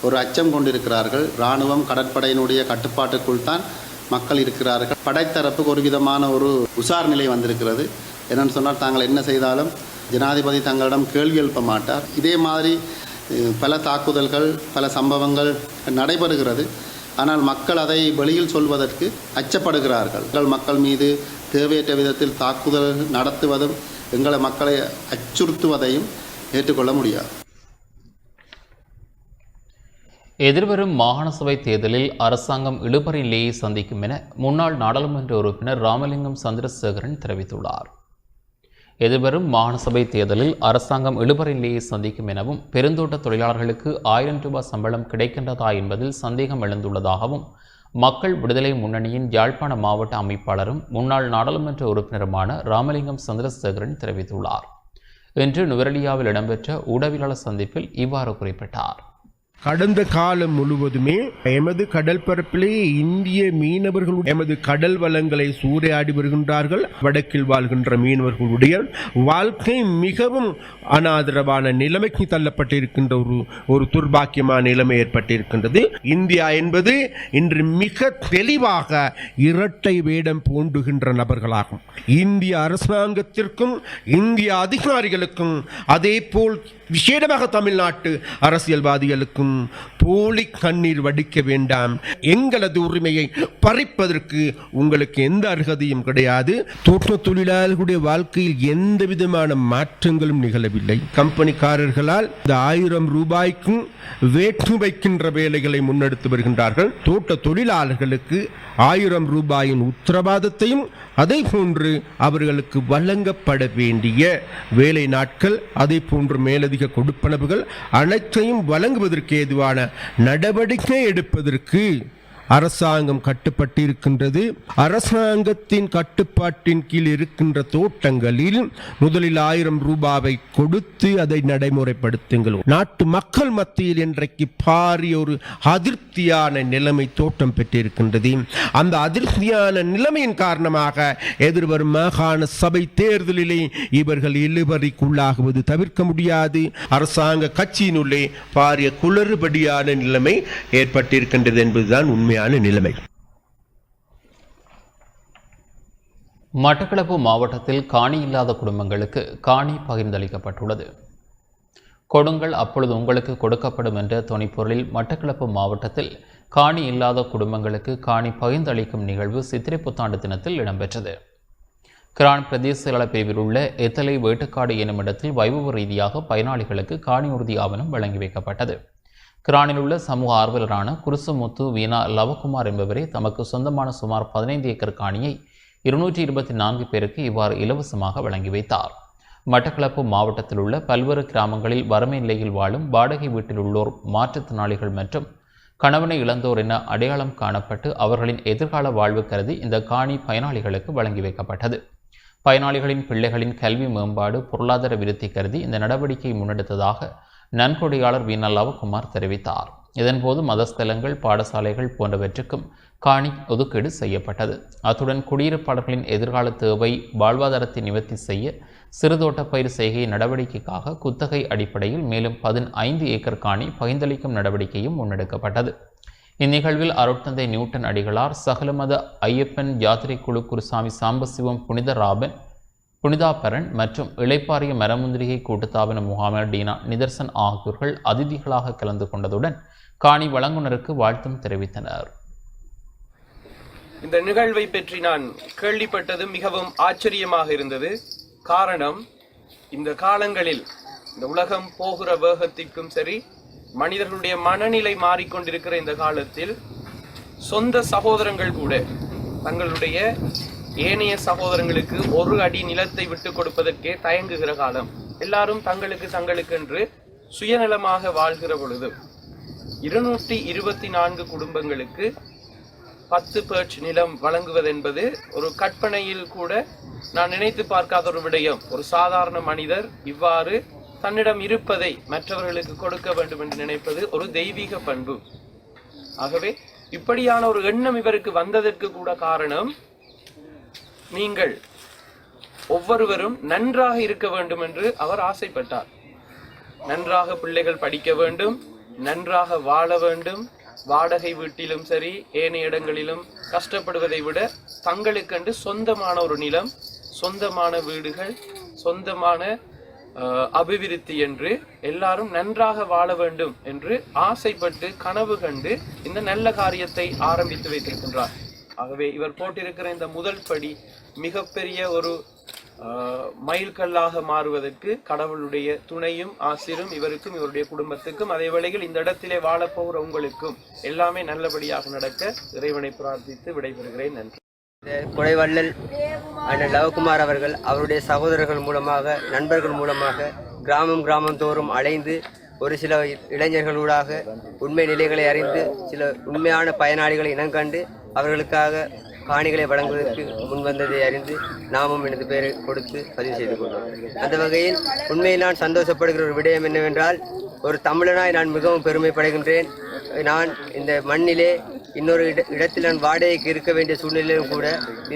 ஒரு அச்சம் கொண்டிருக்கிறார்கள். இராணுவம் கடற்படையினுடைய கட்டுப்பாட்டுக்குள் தான் மக்கள் இருக்கிறார்கள். படைத்தரப்புக்கு ஒரு விதமான ஒரு உஷார் நிலை வந்திருக்கிறது. என்னென்னு சொன்னால் தாங்கள் என்ன செய்தாலும் ஜனாதிபதி தங்களிடம் கேள்வி எழுப்ப மாட்டார். இதே மாதிரி பல தாக்குதல்கள் பல சம்பவங்கள் நடைபெறுகிறது. ஆனால் மக்கள் அதை வெளியில் சொல்வதற்கு அச்சப்படுகிறார்கள். மக்கள் மீது தேவையற்ற விதத்தில் தாக்குதல் நடத்துவதும் எங்களை மக்களை அச்சுறுத்துவதையும் ஏற்றுக்கொள்ள முடியாது. எதிர்வரும் மாகாண சபை தேர்தலில் அரசாங்கம் இழுபறி நிலையை சந்திக்கும் என முன்னாள் நாடாளுமன்ற உறுப்பினர் ராமலிங்கம் சந்திரசேகரன் தெரிவித்துள்ளார். எதிர்வரும் மாகாண சபை தேர்தலில் அரசாங்கம் இழுபறி நிலையை சந்திக்கும் எனவும் பெருந்தோட்ட தொழிலாளர்களுக்கு 1000 ரூபாய் சம்பளம் கிடைக்கின்றதா என்பதில் சந்தேகம் எழுந்துள்ளதாகவும் மக்கள் விடுதலை முன்னணியின் யாழ்ப்பாண மாவட்ட அமைப்பாளரும் முன்னாள் நாடாளுமன்ற உறுப்பினருமான ராமலிங்கம் சந்திரசேகரன் தெரிவித்துள்ளார். இன்று நுவரெலியாவில் இடம்பெற்ற ஊடகவியலாளர் சந்திப்பில் இவ்வாறு குறிப்பிட்டார். கடந்த காலம் முழுவதுமே எமது கடல் பரப்பிலே இந்திய மீனவர்கள் எமது கடல் வளங்களை சூறையாடி வருகின்றார்கள். வடக்கில் வாழ்கின்ற மீனவர்களுடைய வாழ்க்கை மிகவும் அனாதரவான நிலைமைக்கு தள்ளப்பட்டிருக்கின்ற ஒரு துர்பாக்கியமான நிலைமை ஏற்பட்டிருக்கின்றது. இந்தியா என்பது இன்று மிக தெளிவாக இரட்டை வேடம் பூண்டுகின்ற நபர்களாகும். இந்திய அரசாங்கத்திற்கும் இந்திய அதிகாரிகளுக்கும் அதே போல் விசேடமாக தமிழ்நாட்டு அரசியல்வாதிகளுக்கும் போலி கண்ணீர் வடிக்க வேண்டாம். எங்களது உரிமையை பறிப்பதற்கு உங்களுக்கு எந்த அருகதையும் கிடையாது. தோட்ட தொழிலாளர்களுடைய வாழ்க்கையில் எந்த விதமான மாற்றங்களும் நிகழவில்லை. கம்பெனிக்காரர்களால் இந்த 1000 ரூபாய்க்கும் வேற்று வைக்கின்ற வேலைகளை முன்னெடுத்து வருகின்றார்கள். தோட்ட தொழிலாளர்களுக்கு 1000 ரூபாயின் உத்தரவாதத்தையும் அதே போன்று அவர்களுக்கு வழங்கப்பட வேண்டிய வேலை நாட்கள், அதே போன்று மேலதிக கொடுப்பனவுகள் அனைத்தையும் வழங்குவதற்கு ஏதுவான நடவடிக்கை எடுப்பதற்கு அரசாங்கம் கட்டுப்பட்டிருக்கின்றது. அரசாங்கத்தின் கட்டுப்பாட்டின் கீழ் இருக்கின்ற தோட்டங்களில் முதலில் 1000 ரூபாவை கொடுத்து அதை நடைமுறைப்படுத்துங்கள். நாட்டு மக்கள் மத்தியில் இன்றைக்கு பாரிய ஒரு அதிருப்தியான நிலைமை தோட்டம் பெற்றிருக்கின்றது. அந்த அதிருப்தியான நிலைமையின் காரணமாக எதிர்வரும் மாகாண சபை தேர்தலிலே இவர்கள் இழுபறிக்குள்ளாகுவது தவிர்க்க முடியாது. அரசாங்க கட்சியினுள்ளே பாரிய குளறுபடியான நிலைமை ஏற்பட்டிருக்கின்றது என்பதுதான் உண்மை நிலைமை. மட்டக்களப்பு மாவட்டத்தில் காணி இல்லாத குடும்பங்களுக்கு காணி பகிர்ந்தளிக்கப்பட்டுள்ளது. கொடுங்கள் அப்பொழுது உங்களுக்கு கொடுக்கப்படும் என்ற தொனிப்பொருளில் மட்டக்களப்பு மாவட்டத்தில் காணி இல்லாத குடும்பங்களுக்கு காணி பகிர்ந்தளிக்கும் நிகழ்வு சித்திரை புத்தாண்டு தினத்தில் இடம்பெற்றது. கிரான் பிரதேச செயலாளர் பிரிவில் உள்ள எத்தலை வேட்டுக்காடு எனும் இடத்தில் வைபவ ரீதியாக பயனாளிகளுக்கு காணி உறுதி ஆவணம் வழங்கி வைக்கப்பட்டது. கிரானில் உள்ள சமூக ஆர்வலரான குருசுமுத்து வீணா லவகுமார் என்பவரே தமக்கு சொந்தமான சுமார் 15 ஏக்கர் காணியை 224 பேருக்கு இவ்வாறு இலவசமாக வழங்கி வைத்தார். மட்டக்களப்பு மாவட்டத்தில் உள்ள பல்வேறு கிராமங்களில் வறுமை நிலையில் வாழும் வாடகை வீட்டில் உள்ளோர், மாற்றுத்திறனாளிகள் மற்றும் கணவனை இழந்தோர் என அடையாளம் காணப்பட்டு அவர்களின் எதிர்கால வாழ்வு கருதி இந்த காணி பயனாளிகளுக்கு வழங்கி வைக்கப்பட்டது. பயனாளிகளின் பிள்ளைகளின் கல்வி மேம்பாடு, பொருளாதார விருத்தி கருதி இந்த நடவடிக்கையை முன்னெடுத்ததாக நன்கொடையாளர் வீணா லவகுமார் தெரிவித்தார். இதன்போது மதஸ்தலங்கள், பாடசாலைகள் போன்றவற்றுக்கும் காணி ஒதுக்கீடு செய்யப்பட்டது. அத்துடன் குடியிருப்பாளர்களின் எதிர்கால தேவை வாழ்வாதாரத்தை நிவர்த்தி செய்ய சிறுதோட்ட பயிர் செய்கை நடவடிக்கைக்காக குத்தகை அடிப்படையில் மேலும் 15 ஏக்கர் காணி பகிர்ந்தளிக்கும் நடவடிக்கையும் முன்னெடுக்கப்பட்டது. இந்நிகழ்வில் அருட்தந்தை நியூட்டன் அடிகளார், சகலமத ஐயப்பன் யாத்திரை குழு குருசாமி சாம்பசிவம், புனித ராபன், புனிதாபரன் மற்றும் இளைப்பாறிய மரமுந்திரிகை கூட்டுத்தாபன முகாமினர் டீனா நிதர்சன் ஆகியோர்கள் அதிதிகளாக கலந்து கொண்டதுடன் காணி வழங்குனருக்கு வாழ்த்தும் தெரிவித்தனர். இந்த நிகழ்வை பற்றி நான் கேள்விப்பட்டது மிகவும் ஆச்சரியமாக இருந்தது. காரணம், இந்த காலங்களில் இந்த உலகம் போகிற வேகத்திற்கும் சரி, மனிதர்களுடைய மனநிலை மாறிக்கொண்டிருக்கிற இந்த காலத்தில் சொந்த சகோதரங்கள் கூட தங்களுடைய ஏனைய சகோதரங்களுக்கு ஒரு அடி நிலத்தை விட்டு கொடுப்பதற்கே தயங்குகிற காலம். எல்லாரும் தங்களுக்கு என்று சுயநலமாக வாழ்கிற பொழுது 224 குடும்பங்களுக்கு 10 பேர்ச் நிலம் வழங்குவதென்பது ஒரு கற்பனையில் கூட நான் நினைத்து பார்க்காத ஒரு விடயம். ஒரு சாதாரண மனிதர் இவ்வாறு தன்னிடம் இருப்பதை மற்றவர்களுக்கு கொடுக்க வேண்டும் என்று நினைப்பது ஒரு தெய்வீக பண்பு. ஆகவே இப்படியான ஒரு எண்ணம் இவருக்கு வந்ததற்கு கூட காரணம், நீங்கள் ஒவ்வொருவரும் நன்றாக இருக்க வேண்டும் என்று அவர் ஆசைப்பட்டார். நன்றாக பிள்ளைகள் படிக்க வேண்டும், நன்றாக வாழ வேண்டும். வாடகை வீட்டிலும் சரி, ஏனைய இடங்களிலும் கஷ்டப்படுவதை விட தங்களுக்கென்று சொந்தமான ஒரு நிலம், சொந்தமான வீடுகள், சொந்தமான அபிவிருத்தி என்று எல்லாரும் நன்றாக வாழ வேண்டும் என்று ஆசைப்பட்டு கனவு கண்டு இந்த நல்ல காரியத்தை ஆரம்பித்து வைத்திருக்கின்றார். ஆகவே இவர் போட்டிருக்கிற இந்த முதல் படி மிகப்பெரிய ஒரு மைல்கல்லாக மாறுவதற்கு கடவுளுடைய துணையும் ஆசிரும் இவருக்கும் இவருடைய குடும்பத்துக்கும், அதே வேளையில் இந்த இடத்திலே வாழப்போகிற உங்களுக்கும் எல்லாமே நல்லபடியாக நடக்க இறைவனை பிரார்த்தித்து விடைபெறுகிறேன். நன்றி. கொடைவள்ளல் அண்ணன் லவகுமார் அவர்கள் அவருடைய சகோதரர்கள் மூலமாக, நண்பர்கள் மூலமாக கிராமம் தோறும் அலைந்து ஒரு சில இளைஞர்களூடாக உண்மை நிலைகளை அறிந்து சில உண்மையான பயனாளிகளை இனங்கண்டு அவர்களுக்காக காணிகளை வழங்குவதற்கு முன்வந்ததை அறிந்து நாமும் எனது பெயரை கொடுத்து பதிவு செய்து கொண்டோம். அந்த வகையில் உண்மையில் நான் சந்தோஷப்படுகிற ஒரு விடயம் என்னவென்றால், ஒரு தமிழனாய் நான் மிகவும் பெருமைப்படுகின்றேன். நான் இந்த மண்ணிலே இன்னொரு இடத்தில் நான் வாடகைக்கு இருக்க வேண்டிய சூழ்நிலையிலும் கூட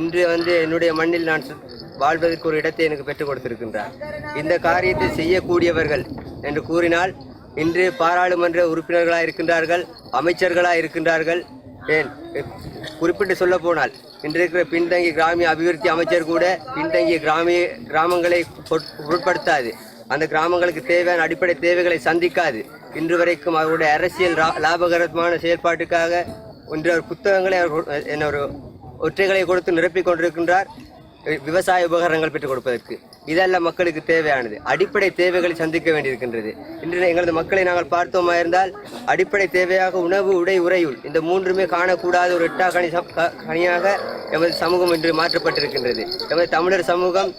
இன்று என்னுடைய மண்ணில் நான் வாழ்வதற்கு ஒரு இடத்தை எனக்கு பெற்றுக் கொடுத்திருக்கின்றார். இந்த காரியத்தை செய்யக்கூடியவர்கள் என்று கூறினால் இன்று பாராளுமன்ற உறுப்பினர்களாக இருக்கின்றார்கள், அமைச்சர்களாக இருக்கின்றார்கள். ஏன் குறிப்பிட்டு சொல்ல போனால் இன்று இருக்கிற பின்தங்கிய கிராமிய அபிவிருத்தி அமைச்சர் கூட பின்தங்கிய கிராமங்களை பொருட்படுத்தாது, அந்த கிராமங்களுக்கு தேவையான அடிப்படை தேவைகளை சந்திக்காது. இன்று வரைக்கும் அவருடைய அரசியல் லாபகரமான செயல்பாட்டுக்காக ஒன்று புத்தகங்களை ஒரு ஒற்றைகளை கொடுத்து நிரப்பிக் கொண்டிருக்கின்றார். விவசாய உபகரணங்கள் பெற்றுக் கொடுப்பதற்கு இதெல்லாம் மக்களுக்கு தேவையானது. அடிப்படை தேவைகளை சந்திக்க வேண்டியிருக்கின்றது. இன்று எங்களது மக்களை நாங்கள் பார்த்தோமா இருந்தால் அடிப்படை தேவையாக உணவு, உடை, உறையுள் இந்த மூன்றுமே காணக்கூடாத ஒரு எட்டா கனியாக எமது சமூகம் இன்று மாற்றப்பட்டிருக்கின்றது. எமது தமிழர் சமூகம்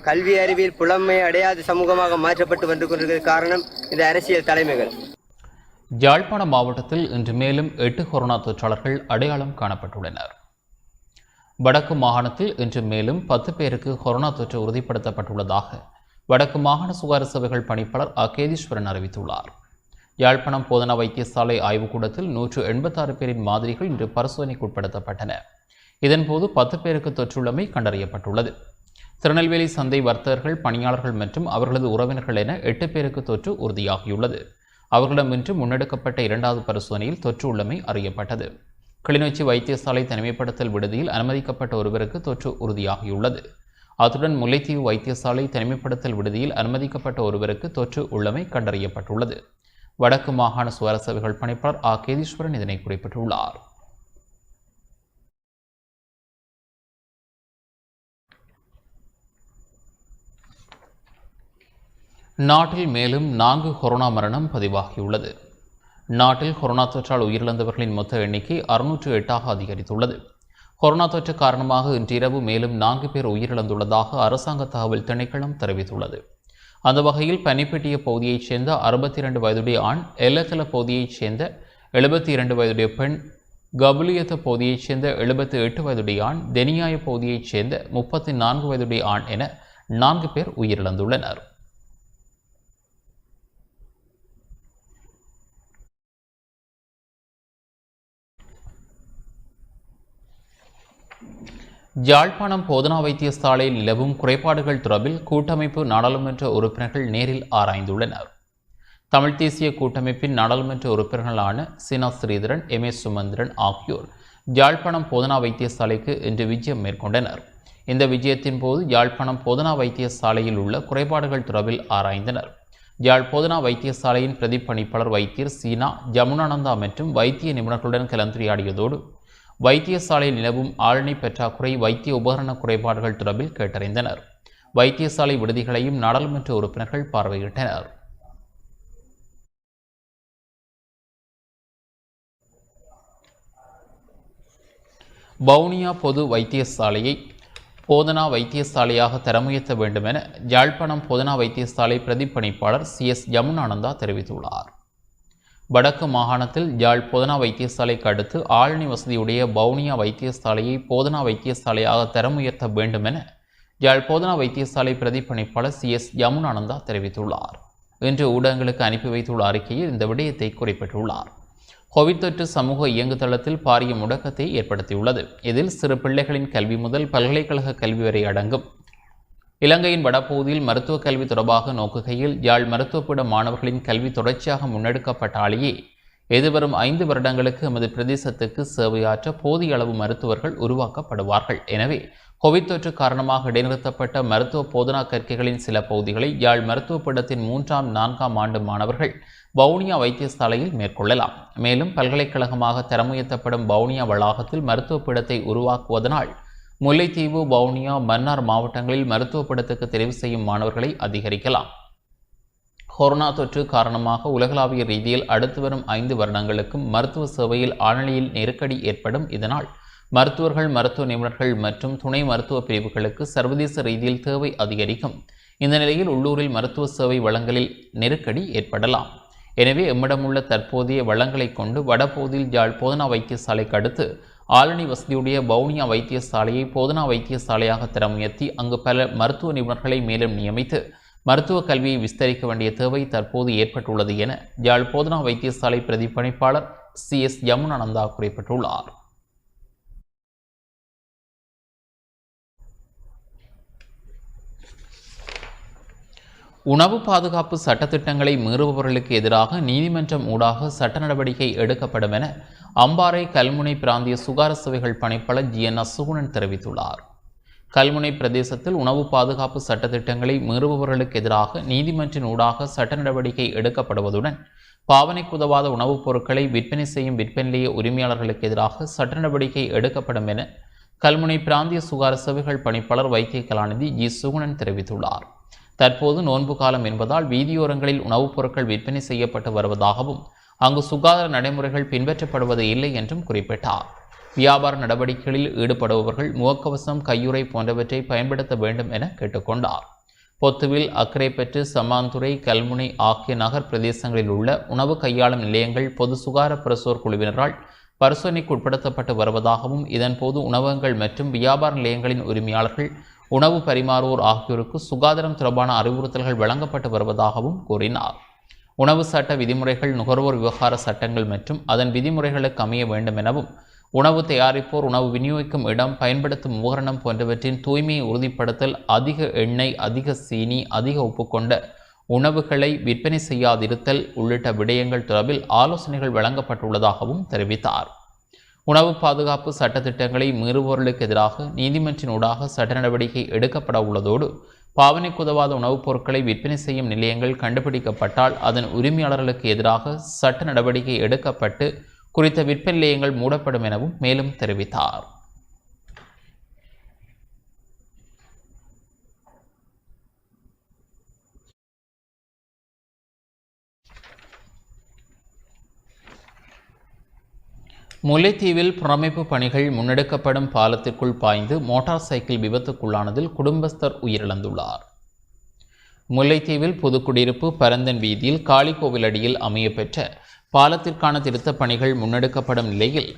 கல்வி அறிவியல் புலமை அடையாத சமூகமாக மாற்றப்பட்டு வந்து கொண்டிருக்கிறது. காரணம் இந்த அரசியல் தலைமைகள். யாழ்ப்பாணம் மாவட்டத்தில் இன்று மேலும் 8 கொரோனா தொற்றாளர்கள் அடையாளம் காணப்பட்டுள்ளனர். வடக்கு மாகாணத்தில் இன்று மேலும் 10 பேருக்கு கொரோனா தொற்று உறுதிப்படுத்தப்பட்டுள்ளதாக வடக்கு மாகாண சுகாதார சேவைகள் பணிப்பாளர் அகேதீஸ்வரன் அறிவித்துள்ளார். யாழ்ப்பாணம் போதனா வைத்தியசாலை ஆய்வுக்கூடத்தில் 186 பேரின் மாதிரிகள் இன்று பரிசோதனைக்கு உட்படுத்தப்பட்டன. இதன்போது 10 பேருக்கு தொற்றுள்ளமை கண்டறியப்பட்டுள்ளது. திருநெல்வேலி சந்தை வர்த்தகர்கள், பணியாளர்கள் மற்றும் அவர்களது உறவினர்கள் என 8 பேருக்கு தொற்று உறுதியாகியுள்ளது. அவர்களிடமின்றி முன்னெடுக்கப்பட்ட 2வது பரிசோதனையில் தொற்று உள்ளமை அறியப்பட்டது. கிளிநொச்சி வைத்தியசாலை தனிமைப்படுத்தல் விடுதியில் அனுமதிக்கப்பட்ட ஒருவருக்கு தொற்று உறுதியாகியுள்ளது. அத்துடன் முல்லைத்தீவு வைத்தியசாலை தனிமைப்படுத்தல் விடுதியில் அனுமதிக்கப்பட்ட ஒருவருக்கு தொற்று உள்ளமை கண்டறியப்பட்டுள்ளது. வடக்கு மாகாண சுகாதார சேவைகள் பணிப்பாளர் அகேதீஸ்வரன் இதனை குறிப்பிட்டுள்ளார். நாட்டில் மேலும் 4 கொரோனா மரணம் பதிவாகியுள்ளது. நாட்டில் கொரோனா தொற்றால் உயிரிழந்தவர்களின் மொத்த எண்ணிக்கை 608ஆக அதிகரித்துள்ளது. கொரோனா தொற்று காரணமாக இன்றிரவு மேலும் 4 பேர் உயிரிழந்துள்ளதாக அரசாங்க தகவல் திணைக்களம் தெரிவித்துள்ளது. அந்த வகையில் பனிப்பெட்டிய பகுதியைச் சேர்ந்த 62 வயதுடைய ஆண், எல்லத்தல பகுதியைச் சேர்ந்த 72 வயதுடைய பெண், கபுலியத்த பகுதியைச் சேர்ந்த 78 வயதுடைய ஆண், தெனியாய பகுதியைச் சேர்ந்த 34 வயதுடைய ஆண் என 4 பேர் உயிரிழந்துள்ளனர். யாழ்ப்பாணம் போதனா வைத்தியசாலையில் நிலவும் குறைபாடுகள் தொடர்பில் கூட்டமைப்பு நாடாளுமன்ற உறுப்பினர்கள் நேரில் ஆராய்ந்துள்ளனர். தமிழ் தேசிய கூட்டமைப்பின் நாடாளுமன்ற உறுப்பினர்களான சீனா ஸ்ரீதரன், எம். எஸ். சுமந்திரன் ஆகியோர் யாழ்ப்பாணம் போதனா வைத்தியசாலைக்கு இன்று விஜயம் மேற்கொண்டனர். இந்த விஜயத்தின் போது யாழ்ப்பாணம் போதனா வைத்தியசாலையில் உள்ள குறைபாடுகள் தொடர்பில் ஆராய்ந்தனர். யாழ் போதனா வைத்தியசாலையின் பிரதிப்பணிப்பாளர் வைத்தியர் சீனா, ஜமுனானந்தா மற்றும் வைத்திய நிபுணர்களுடன் கலந்துரையாடியதோடு வைத்தியசாலையில் நிலவும் ஆளணி பற்றாக்குறை, வைத்திய உபகரண குறைபாடுகள் தொடர்பில் கேட்டறிந்தனர். வைத்தியசாலை விடுதிகளையும் நாடாளுமன்ற உறுப்பினர்கள் பார்வையிட்டனர். வவுனியா பொது வைத்தியசாலையை போதனா வைத்தியசாலையாக தரமுயர்த்த வேண்டும் என யாழ்ப்பாணம் போதனா வைத்தியசாலை பிரதிப்பணிப்பாளர் CS ஜமுனானந்தா தெரிவித்துள்ளார். வடக்கு மாகாணத்தில் யாழ் போதனா வைத்தியசாலைக்கு அடுத்து ஆளணி வசதியுடைய வவுனியா வைத்தியசாலையை போதனா வைத்தியசாலையாக தரமுயர்த்த வேண்டும் என யாழ் போதனா வைத்தியசாலை பிரதிப்பணிப்பாளர் CS ஜமுனானந்தா தெரிவித்துள்ளார். இன்று ஊடகங்களுக்கு அனுப்பி வைத்துள்ள அறிக்கையில் இந்த விடயத்தை குறிப்பிட்டுள்ளார். கோவிட் தொற்று சமூக இயங்குதளத்தில் பாரிய முடக்கத்தை ஏற்படுத்தியுள்ளது. இதில் சிறு பிள்ளைகளின் கல்வி முதல் பல்கலைக்கழக கல்வி வரை அடங்கும். இலங்கையின் வடபகுதியில் மருத்துவ கல்வி தொடர்பாக நோக்குகையில் யாழ் மருத்துவப்பீட மாணவர்களின் கல்வி தொடர்ச்சியாக முன்னெடுக்கப்பட்டாலேயே எதிர்வரும் 5 வருடங்களுக்கு எமது பிரதேசத்துக்கு சேவையாற்ற போதிய அளவு மருத்துவர்கள் உருவாக்கப்படுவார்கள். எனவே கோவிட் தொற்று காரணமாக இடைநிறுத்தப்பட்ட மருத்துவ போதனா கற்கைகளின் சில பகுதிகளை யாழ் மருத்துவப்பீடத்தின் 3ஆம் 4ஆம் ஆண்டு மாணவர்கள் வவுனியா வைத்தியசாலையில் மேற்கொள்ளலாம். மேலும் பல்கலைக்கழகமாக தரமுயர்த்தப்படும் வவுனியா வளாகத்தில் மருத்துவ பீடத்தை உருவாக்குவதனால் முல்லைத்தீவு, வவுனியா, மன்னார் மாவட்டங்களில் மருத்துவ பீடத்துக்கு தெரிவு செய்யும் மாணவர்களை அதிகரிக்கலாம். கொரோனா தொற்று காரணமாக உலகளாவிய ரீதியில் அடுத்து வரும் 5 வருடங்களுக்கும் மருத்துவ சேவையில் ஆழ்நிலையில் நெருக்கடி ஏற்படும். இதனால் மருத்துவர்கள், மருத்துவ நிபுணர்கள் மற்றும் துணை மருத்துவ பிரிவுகளுக்கு சர்வதேச ரீதியில் தேவை அதிகரிக்கும். இந்த நிலையில் உள்ளூரில் மருத்துவ சேவை வழங்கலில் நெருக்கடி ஏற்படலாம். எனவே எம்மிடமுள்ள தற்போதைய வளங்களை கொண்டு வடபகுதியில் யாழ் போதனா வைத்தியசாலைக்கு அடுத்து ஆளணி வசதியுடைய வவுனியா வைத்தியசாலையை போதனா வைத்தியசாலையாக தர முயற்சி அங்கு பல மருத்துவ நிபுணர்களை மேலும் நியமித்து மருத்துவ கல்வியை விஸ்தரிக்க வேண்டிய தேவை தற்போது ஏற்பட்டுள்ளது என யாழ் போதனா வைத்தியசாலை பிரதிபலிப்பாளர் CS யமுனானந்தா குறிப்பிட்டுள்ளார். உணவு பாதுகாப்பு சட்டத்திட்டங்களை மீறுபவர்களுக்கு எதிராக நீதிமன்றம் ஊடாக சட்ட நடவடிக்கை எடுக்கப்படும் என அம்பாறை கல்முனை பிராந்திய சுகார சேவைகள் பணிப்பாளர் GN சுகுணன் தெரிவித்துள்ளார். கல்முனை பிரதேசத்தில் உணவு பாதுகாப்பு சட்டத்திட்டங்களை மீறுபவர்களுக்கு எதிராக நீதிமன்றின் ஊடாக சட்ட நடவடிக்கை எடுக்கப்படுவதுடன் பாவனைக்கு உதவாத உணவுப் பொருட்களை விற்பனை செய்யும் விற்பனை நிலைய உரிமையாளர்களுக்கு எதிராக சட்ட நடவடிக்கை எடுக்கப்படும் என கல்முனை பிராந்திய சுகார சேவைகள் பணிப்பாளர் வைத்திய கலாநிதி G சுகுணன் தெரிவித்துள்ளார். தற்போது நோன்பு காலம் என்பதால் வீதியோரங்களில் உணவுப் பொருட்கள் விற்பனை செய்யப்பட்டு வருவதாகவும் அங்கு சுகாதார நடைமுறைகள் பின்பற்றப்படுவது இல்லை என்றும் குறிப்பிட்டார். வியாபார நடவடிக்கைகளில் ஈடுபடுபவர்கள் முகக்கவசம், கையுறை போன்றவற்றை பயன்படுத்த வேண்டும் என கேட்டுக்கொண்டார். பொத்துவில், அக்கரைப்பற்று, சமாந்துறை, கல்முனை ஆகிய நகர் பிரதேசங்களில் உள்ள உணவு கையாளும் நிலையங்கள் பொது சுகார பிரசோர் குழுவினரால் பரிசோதனைக்கு உட்படுத்தப்பட்டு வருவதாகவும் இதன்போது உணவகங்கள் மற்றும் வியாபார நிலையங்களின் உரிமையாளர்கள், உணவு பரிமாறுவோர் ஆகியோருக்கு சுகாதாரம் தொடர்பான அறிவுறுத்தல்கள் வழங்கப்பட்டு வருவதாகவும் கூறினார். உணவு சட்ட விதிமுறைகள், நுகர்வோர் விவகார சட்டங்கள் மற்றும் அதன் விதிமுறைகளுக்கு அமைய வேண்டும் எனவும் உணவு தயாரிப்போர், உணவு விநியோகிக்கும் இடம், பயன்படுத்தும் உபகரணம் போன்றவற்றின் தூய்மையை உறுதிப்படுத்தல், அதிக எண்ணெய், அதிக சீனி, அதிக உப்பு கொண்ட உணவுகளை விற்பனை செய்யாதிருத்தல் உள்ளிட்ட விடயங்கள் தொடர்பில் ஆலோசனைகள் வழங்கப்பட்டுள்ளதாகவும் தெரிவித்தார். உணவு பாதுகாப்பு சட்டத்திட்டங்களை மீறுபவர்களுக்கு எதிராக நீதிமன்றின் ஊடாக சட்ட நடவடிக்கை எடுக்கப்பட உள்ளதோடு பாவனைக்கு உதவாத உணவுப் பொருட்களை விற்பனை செய்யும் நிலையங்கள் கண்டுபிடிக்கப்பட்டால் அதன் உரிமையாளர்களுக்கு எதிராக சட்ட நடவடிக்கை எடுக்கப்பட்டு குறித்த விற்பனை நிலையங்கள் மூடப்படும் எனவும் மேலும் தெரிவித்தார். முல்லைத்தீவில் புனரமைப்பு பணிகள் முன்னெடுக்கப்படும் பாலத்திற்குள் பாய்ந்து மோட்டார் சைக்கிள் விபத்துக்குள்ளானதில் குடும்பஸ்தர் உயிரிழந்துள்ளார். முல்லைத்தீவில் புதுக்குடியிருப்பு பரந்தன் வீதியில் காளிகோவில் அடியில் அமையப்பெற்ற பாலத்திற்கான திருத்தப் பணிகள் முன்னெடுக்கப்படும் நிலையில்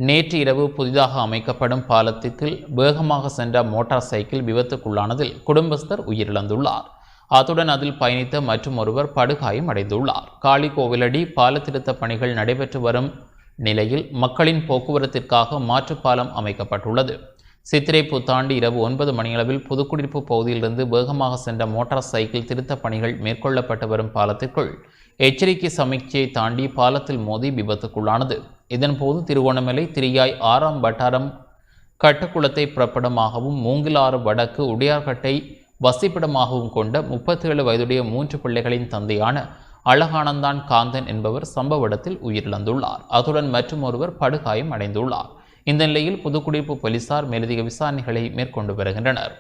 நேற்று இரவு புதிதாக அமைக்கப்படும் பாலத்திற்கு வேகமாக சென்ற மோட்டார் சைக்கிள் விபத்துக்குள்ளானதில் குடும்பஸ்தர் உயிரிழந்துள்ளார். அத்துடன் அதில் பயணித்த மற்றும் ஒருவர் படுகாயம் அடைந்துள்ளார். காளிகோவிலடி பால திருத்தப் பணிகள் நடைபெற்று வரும் நிலையில் மக்களின் போக்குவரத்திற்காக மாற்றுப்பாலம் அமைக்கப்பட்டுள்ளது. சித்திரை புத்தாண்டு இரவு 9 மணியளவில் புதுக்குடியிருப்பு பகுதியிலிருந்து வேகமாக சென்ற மோட்டார் சைக்கிள் திருத்தப் பணிகள் மேற்கொள்ளப்பட்டு வரும் பாலத்திற்குள் எச்சரிக்கை சமிக்ஞையை தாண்டி பாலத்தில் மோதி விபத்துக்குள்ளானது. இதன்போது திருகோணமலை திரியாய் 6ஆம் வட்டாரம் கட்டக்குளத்தை புறப்படமாகவும் மூங்கிலாறு வடக்கு உடையார்கட்டை வசிப்பிடமாகவும் கொண்ட 37 வயதுடைய 3 பிள்ளைகளின் தந்தையான அழகானந்தான் காந்தன் என்பவர் சம்பவ இடத்தில் உயிரிழந்துள்ளார். அத்துடன் மற்றும் ஒருவர் படுகாயம் அடைந்துள்ளார். இந்த நிலையில் புதுக்குடியிருப்பு போலீசார் மேலதிக விசாரணைகளை மேற்கொண்டு வருகின்றனர்.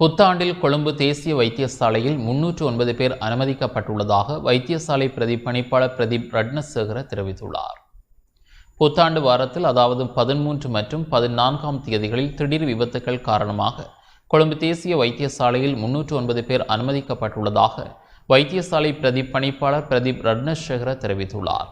புத்தாண்டில் கொழும்பு தேசிய வைத்தியசாலையில் 309 பேர் அனுமதிக்கப்பட்டுள்ளதாக வைத்தியசாலை பிரதிபலிப்பாளர் பிரதீப் ரட்னசேகர தெரிவித்துள்ளார். புத்தாண்டு வாரத்தில் அதாவது 13 மற்றும் 14ஆம் தேதிகளில் திடீர் விபத்துக்கள் காரணமாக கொழும்பு தேசிய வைத்தியசாலையில் 309 பேர் அனுமதிக்கப்பட்டுள்ளதாக வைத்தியசாலை பிரதிபலிப்பாளர் பிரதீப் ரட்னசேகர தெரிவித்துள்ளார்.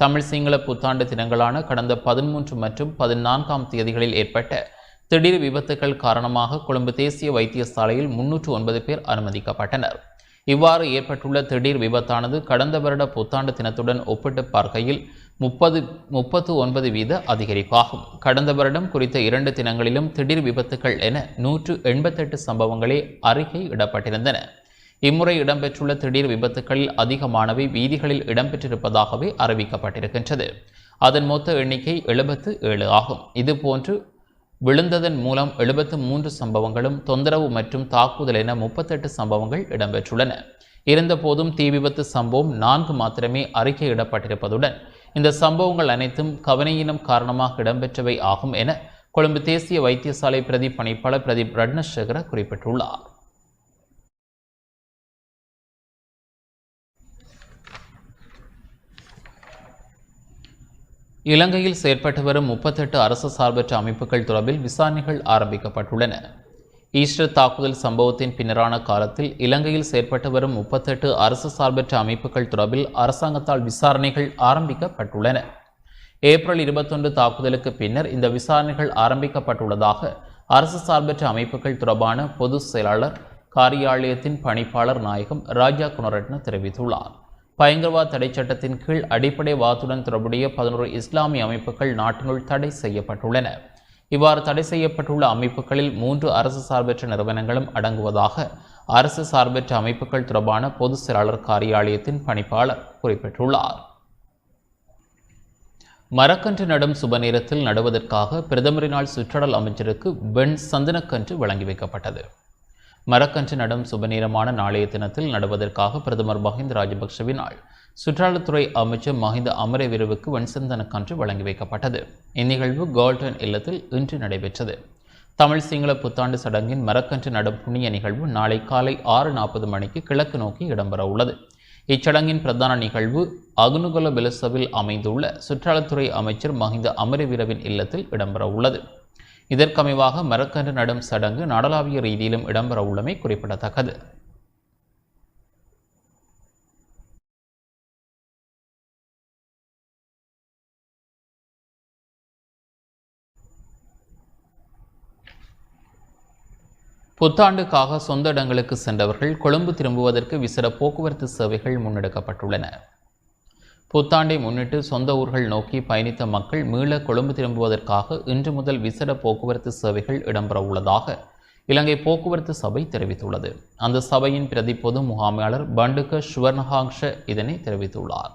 தமிழ் சிங்கள புத்தாண்டு தினங்களான கடந்த 13 மற்றும் 14ஆம் தேதிகளில் ஏற்பட்ட திடீர் விபத்துக்கள் காரணமாக கொழும்பு தேசிய வைத்தியசாலையில் 309 பேர் அனுமதிக்கப்பட்டனர். இவ்வாறு ஏற்பட்டுள்ள திடீர் விபத்தானது கடந்த வருட புத்தாண்டு தினத்துடன் ஒப்பிட்டு பார்க்கையில் 39% அதிகரிப்பாகும். கடந்த வருடம் குறித்த 2 தினங்களிலும் திடீர் விபத்துக்கள் என 188 சம்பவங்களே அறிக்கையிடப்பட்டிருந்தன. இம்முறை இடம்பெற்றுள்ள திடீர் விபத்துக்களில் அதிகமானவை வீதிகளில் இடம்பெற்றிருப்பதாகவே அறிவிக்கப்பட்டிருக்கின்றது. அதன் மொத்த எண்ணிக்கை 77 ஆகும். இதுபோன்று விழுந்ததன் மூலம் 73 சம்பவங்களும், தொந்தரவு மற்றும் தாக்குதல் என 38 சம்பவங்கள் இடம்பெற்றுள்ளன. இருந்தபோதும் தீ விபத்து சம்பவம் 4 மாத்திரமே அறிக்கையிடப்பட்டிருப்பதுடன் இந்த சம்பவங்கள் அனைத்தும் கவனையினம் காரணமாக இடம்பெற்றவை ஆகும் என கொழும்பு தேசிய வைத்தியசாலை பிரதிபலிப்பாளர் பிரதீப் ரட்னசேகர குறிப்பிட்டுள்ளார். இலங்கையில் செயற்பட்டு வரும் 38 அரசு சார்பற்ற அமைப்புகள் தொடர்பில் விசாரணைகள் ஆரம்பிக்கப்பட்டுள்ளன. ஈஸ்டர் தாக்குதல் சம்பவத்தின் பின்னரான காலத்தில் இலங்கையில் செயற்பட்டு வரும் 38 அரசு சார்பற்ற அமைப்புகள் தொடர்பில் அரசாங்கத்தால் விசாரணைகள் ஆரம்பிக்கப்பட்டுள்ளன. ஏப்ரல் 21 தாக்குதலுக்கு பின்னர் இந்த விசாரணைகள் ஆரம்பிக்கப்பட்டுள்ளதாக அரசு சார்பற்ற அமைப்புகள் தொடர்பான பொதுச் செயலாளர் காரியாலயத்தின் பணிப்பாளர் நாயகம் ராஜா குணரட்ன தெரிவித்துள்ளார். பயங்கரவாத தடை சட்டத்தின் கீழ் அடிப்படை வாதத்துடன் தொடர்புடைய 11 இஸ்லாமிய அமைப்புகள் நாட்டினுள் தடை செய்யப்பட்டுள்ளன. இவ்வாறு தடை செய்யப்பட்டுள்ள அமைப்புகளில் 3 அரசு சார்பற்ற நிறுவனங்களும் அடங்குவதாக அரசு சார்பற்ற அமைப்புகள் தொடர்பான பொதுச் செயலாளர் காரியாலயத்தின் பணிப்பாளர் குறிப்பிட்டுள்ளார். மரக்கன்று நடும் சுப நேரத்தில் நடுவதற்காக பிரதமரினால் சுற்றாடல் அமைச்சருக்கு வெண் சந்தனக்கன்று வழங்கி வைக்கப்பட்டது. மரக்கன்று நடும் சுபநேரமான நாளைய தினத்தில் நடுவதற்காக பிரதமர் மஹிந்த ராஜபக்ஷவினால் சுற்றாடல்துறை அமைச்சர் மஹிந்த அமரவீரவுக்கு வெண்சந்தனக்கன்று வழங்கி வைக்கப்பட்டது. இந்நிகழ்வு கோல்டன் இல்லத்தில் இன்று நடைபெற்றது. தமிழ் சிங்கள புத்தாண்டு சடங்கின் மரக்கன்று நடும் புண்ணிய நிகழ்வு நாளை காலை 6:40 மணிக்கு கிழக்கு நோக்கி இடம்பெற உள்ளது. இச்சடங்கின் பிரதான நிகழ்வு அகுனுகொல பெலசவில் அமைந்துள்ள சுற்றாடல்துறை அமைச்சர் மஹிந்த அமரவீரவின் இல்லத்தில் இடம்பெற உள்ளது. இதற்கமைவாக மரக்கன்று நடும் சடங்கு நாடளாவிய ரீதியிலும் இடம்பெற உள்ளமை குறிப்பிடத்தக்கது. புத்தாண்டுக்காக சொந்த இடங்களுக்கு சென்றவர்கள் கொழும்பு திரும்புவதற்கு விசேட போக்குவரத்து சேவைகள் முன்னெடுக்கப்பட்டுள்ளன. புத்தாண்டை முன்னிட்டு சொந்த ஊர்கள் நோக்கி பயணித்த மக்கள் மீள கொழும்பு திரும்புவதற்காக இன்று முதல் விசேட போக்குவரத்து சேவைகள் இடம்பெற உள்ளதாக இலங்கை போக்குவரத்து சபை தெரிவித்துள்ளது. அந்த சபையின் பிரதி பொது முகாமையாளர் பண்டுக சுவர்ணஹாங்ஷ இதனை தெரிவித்துள்ளார்.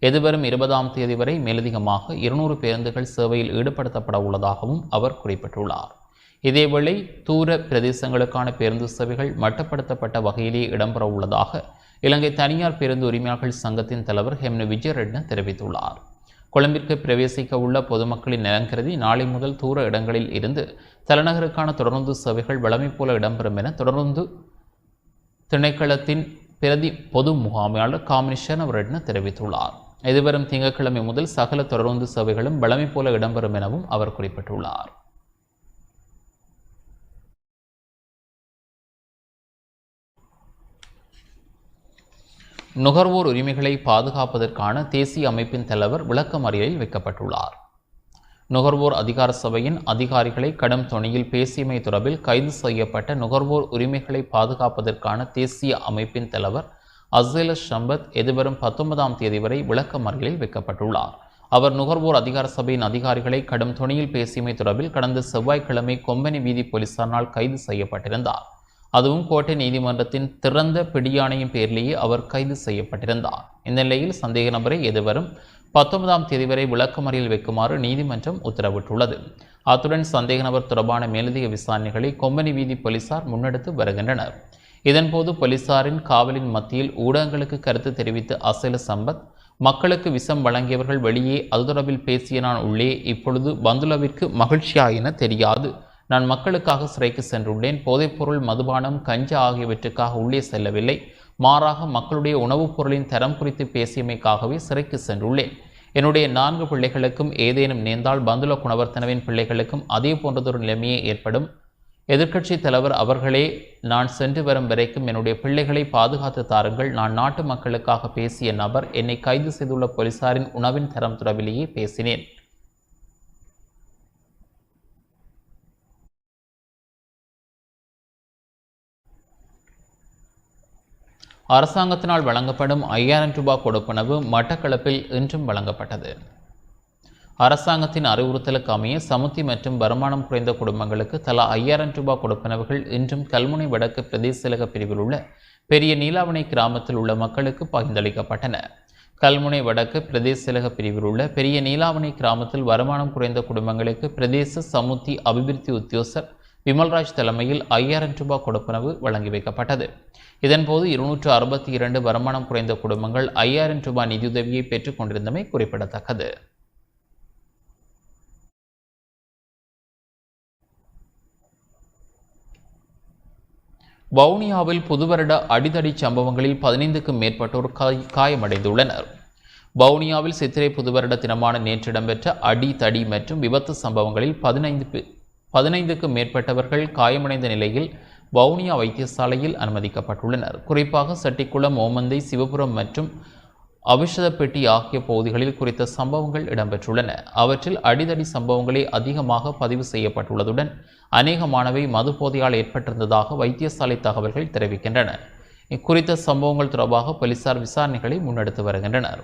எதிர்வரும் 20ஆம் தேதி வரை மேலதிகமாக 200 பேருந்துகள் சேவையில் ஈடுபடுத்தப்பட உள்ளதாகவும் அவர் குறிப்பிட்டுள்ளார். இதேவேளை தூர பிரதேசங்களுக்கான பேருந்து சேவைகள் மட்டுப்படுத்தப்பட்ட வகையிலேயே இடம்பெற உள்ளதாக இலங்கை தனியார் பேருந்து உரிமையாளர்கள் சங்கத்தின் தலைவர் ஹெம்னு விஜயரெட்ன தெரிவித்துள்ளார். கொழும்பிற்கு பிரவேசிக்க உள்ள பொதுமக்களின் நலன்கருதி நாளை முதல் தூர இடங்களில் இருந்து தலைநகருக்கான தொடருந்து சேவைகள் வழமை போல இடம்பெறும் என தொடருந்து திணைக்களத்தின் பிரதி பொது முகாமையாளர் காமினிஷன் ரெட்ன தெரிவித்துள்ளார். எதிர்வரும் திங்கட்கிழமை முதல் சகல தொடருந்து சேவைகளும் வழமை போல இடம்பெறும் எனவும் அவர் குறிப்பிட்டுள்ளார். நுகர்வோர் உரிமைகளை பாதுகாப்பதற்கான தேசிய அமைப்பின் தலைவர் விளக்கமறியலில் வைக்கப்பட்டுள்ளார். நுகர்வோர் அதிகார சபையின் அதிகாரிகளை கடும் தொனியில் பேசியமை தொடர்பில் கைது செய்யப்பட்ட நுகர்வோர் உரிமைகளை பாதுகாப்பதற்கான தேசிய அமைப்பின் தலைவர் அசேல ஷம்பத் எதிர்வரும் 19ஆம் தேதி வரை விளக்கமறியலில் வைக்கப்பட்டுள்ளார். அவர் நுகர்வோர் அதிகார சபையின் அதிகாரிகளை கடும் தொனியில் பேசியமை தொடர்பில் கடந்த செவ்வாய்க்கிழமை கொம்பனி வீதி போலீசாரால் கைது செய்யப்பட்டிருந்தார். அதுவும் கோட்டை நீதிமன்றத்தின் திறந்த பிடியாணையின் பேரிலேயே அவர் கைது செய்யப்பட்டிருந்தார். இந்த நிலையில் சந்தேக நபரை எதிர்வரும் 19ஆம் தேதி வரை விளக்கமறியல் வைக்குமாறு நீதிமன்றம் உத்தரவிட்டுள்ளது. அத்துடன் சந்தேக நபர் தொடர்பான மேலதிக விசாரணைகளை கொம்பனி வீதி போலீசார் முன்னெடுத்து வருகின்றனர். இதன்போது போலீசாரின் காவலின் மத்தியில் ஊடகங்களுக்கு கருத்து தெரிவித்த அசேல சம்பத், மக்களுக்கு விஷம் வழங்கியவர்கள் வெளியே, அது தொடர்பில் பேசிய நான் உள்ளே, இப்பொழுது பந்துலவிற்கு மகிழ்ச்சியா என தெரியாது. நான் மக்களுக்காக சிறைக்கு சென்றுள்ளேன். போதைப்பொருள், மதுபானம், கஞ்சா ஆகியவற்றுக்காக உள்ளே செல்லவில்லை. மாறாக மக்களுடைய உணவுப் பொருளின் தரம் குறித்து பேசியமைக்காகவே சிறைக்கு சென்றுள்ளேன். என்னுடைய 4 பிள்ளைகளுக்கும் ஏதேனும் நேர்ந்தால் பந்துல குணவர்த்தனவின் பிள்ளைகளுக்கும் அதே போன்றதொரு நிலைமையே ஏற்படும். எதிர்க்கட்சி தலைவர் அவர்களே, நான் சென்று வரும் வரைக்கும் என்னுடைய பிள்ளைகளை பாதுகாத்து தாருங்கள். நான் நாட்டு மக்களுக்காக பேசிய நபர் என்னை கைது செய்துள்ள போலீசாரின் உணவின் தரம் தொடர்பிலேயே பேசினேன். அரசாங்கத்தினால் வழங்கப்படும் 5000 ரூபாய் கொடுப்பனவு மட்டக்களப்பில் இன்றும் வழங்கப்பட்டது. அரசாங்கத்தின் அறிவுறுத்தலுக்கு அமைய சமுத்தி மற்றும் வருமானம் குறைந்த குடும்பங்களுக்கு தலா 5000 ரூபாய் கொடுப்பனவுகள் இன்றும் கல்முனை வடக்கு பிரதேச செயலக பிரிவில் உள்ள பெரிய நீலாவணை கிராமத்தில் உள்ள மக்களுக்கு பகிர்ந்தளிக்கப்பட்டன. கல்முனை வடக்கு பிரதேச செயலக பிரிவில் உள்ள பெரிய நீலாவணை கிராமத்தில் வருமானம் குறைந்த குடும்பங்களுக்கு பிரதேச சமுத்தி அபிவிருத்தி உத்தியோகஸ்தர் விமல்ராஜ் தலைமையில் 5000 ரூபாய் கொடுப்பனவு வழங்கி வைக்கப்பட்டது. இதன்போது 262 வருமானம் குறைந்த குடும்பங்கள் 5000 ரூபாய் நிதியுதவியை பெற்றுக் கொண்டிருந்தமை குறிப்பிடத்தக்கது. வவுனியாவில் புதுவருட அடிதடி சம்பவங்களில் 15க்கும் மேற்பட்டோர் காயமடைந்துள்ளனர். வவுனியாவில் சித்திரை புதுவருட தினமான நேற்று இடம்பெற்ற அடி தடி மற்றும் விபத்து சம்பவங்களில் 15க்கும் மேற்பட்டவர்கள் காயமடைந்த நிலையில் வவுனியா வைத்தியசாலையில் அனுமதிக்கப்பட்டுள்ளனர். குறிப்பாக செட்டிக்குளம், ஓமந்தை, சிவபுரம் மற்றும் அவிஷதப்பெட்டி ஆகிய பகுதிகளில் குறித்த சம்பவங்கள் இடம்பெற்றுள்ளன. அவற்றில் அடிதடி சம்பவங்களே அதிகமாக பதிவு செய்யப்பட்டுள்ளதுடன் அநேகமானவை மது போதையால் ஏற்பட்டிருந்ததாக வைத்தியசாலை தகவல்கள் தெரிவிக்கின்றன. இக்குறித்த சம்பவங்கள் தொடர்பாக போலீசார் விசாரணைகளை முன்னெடுத்து வருகின்றனர்.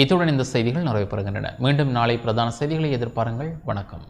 இத்துடன் இந்த செய்திகள் நிறைவு பெறுகின்றன. மீண்டும் நாளை பிரதான செய்திகளை எதிர்பாருங்கள். வணக்கம்.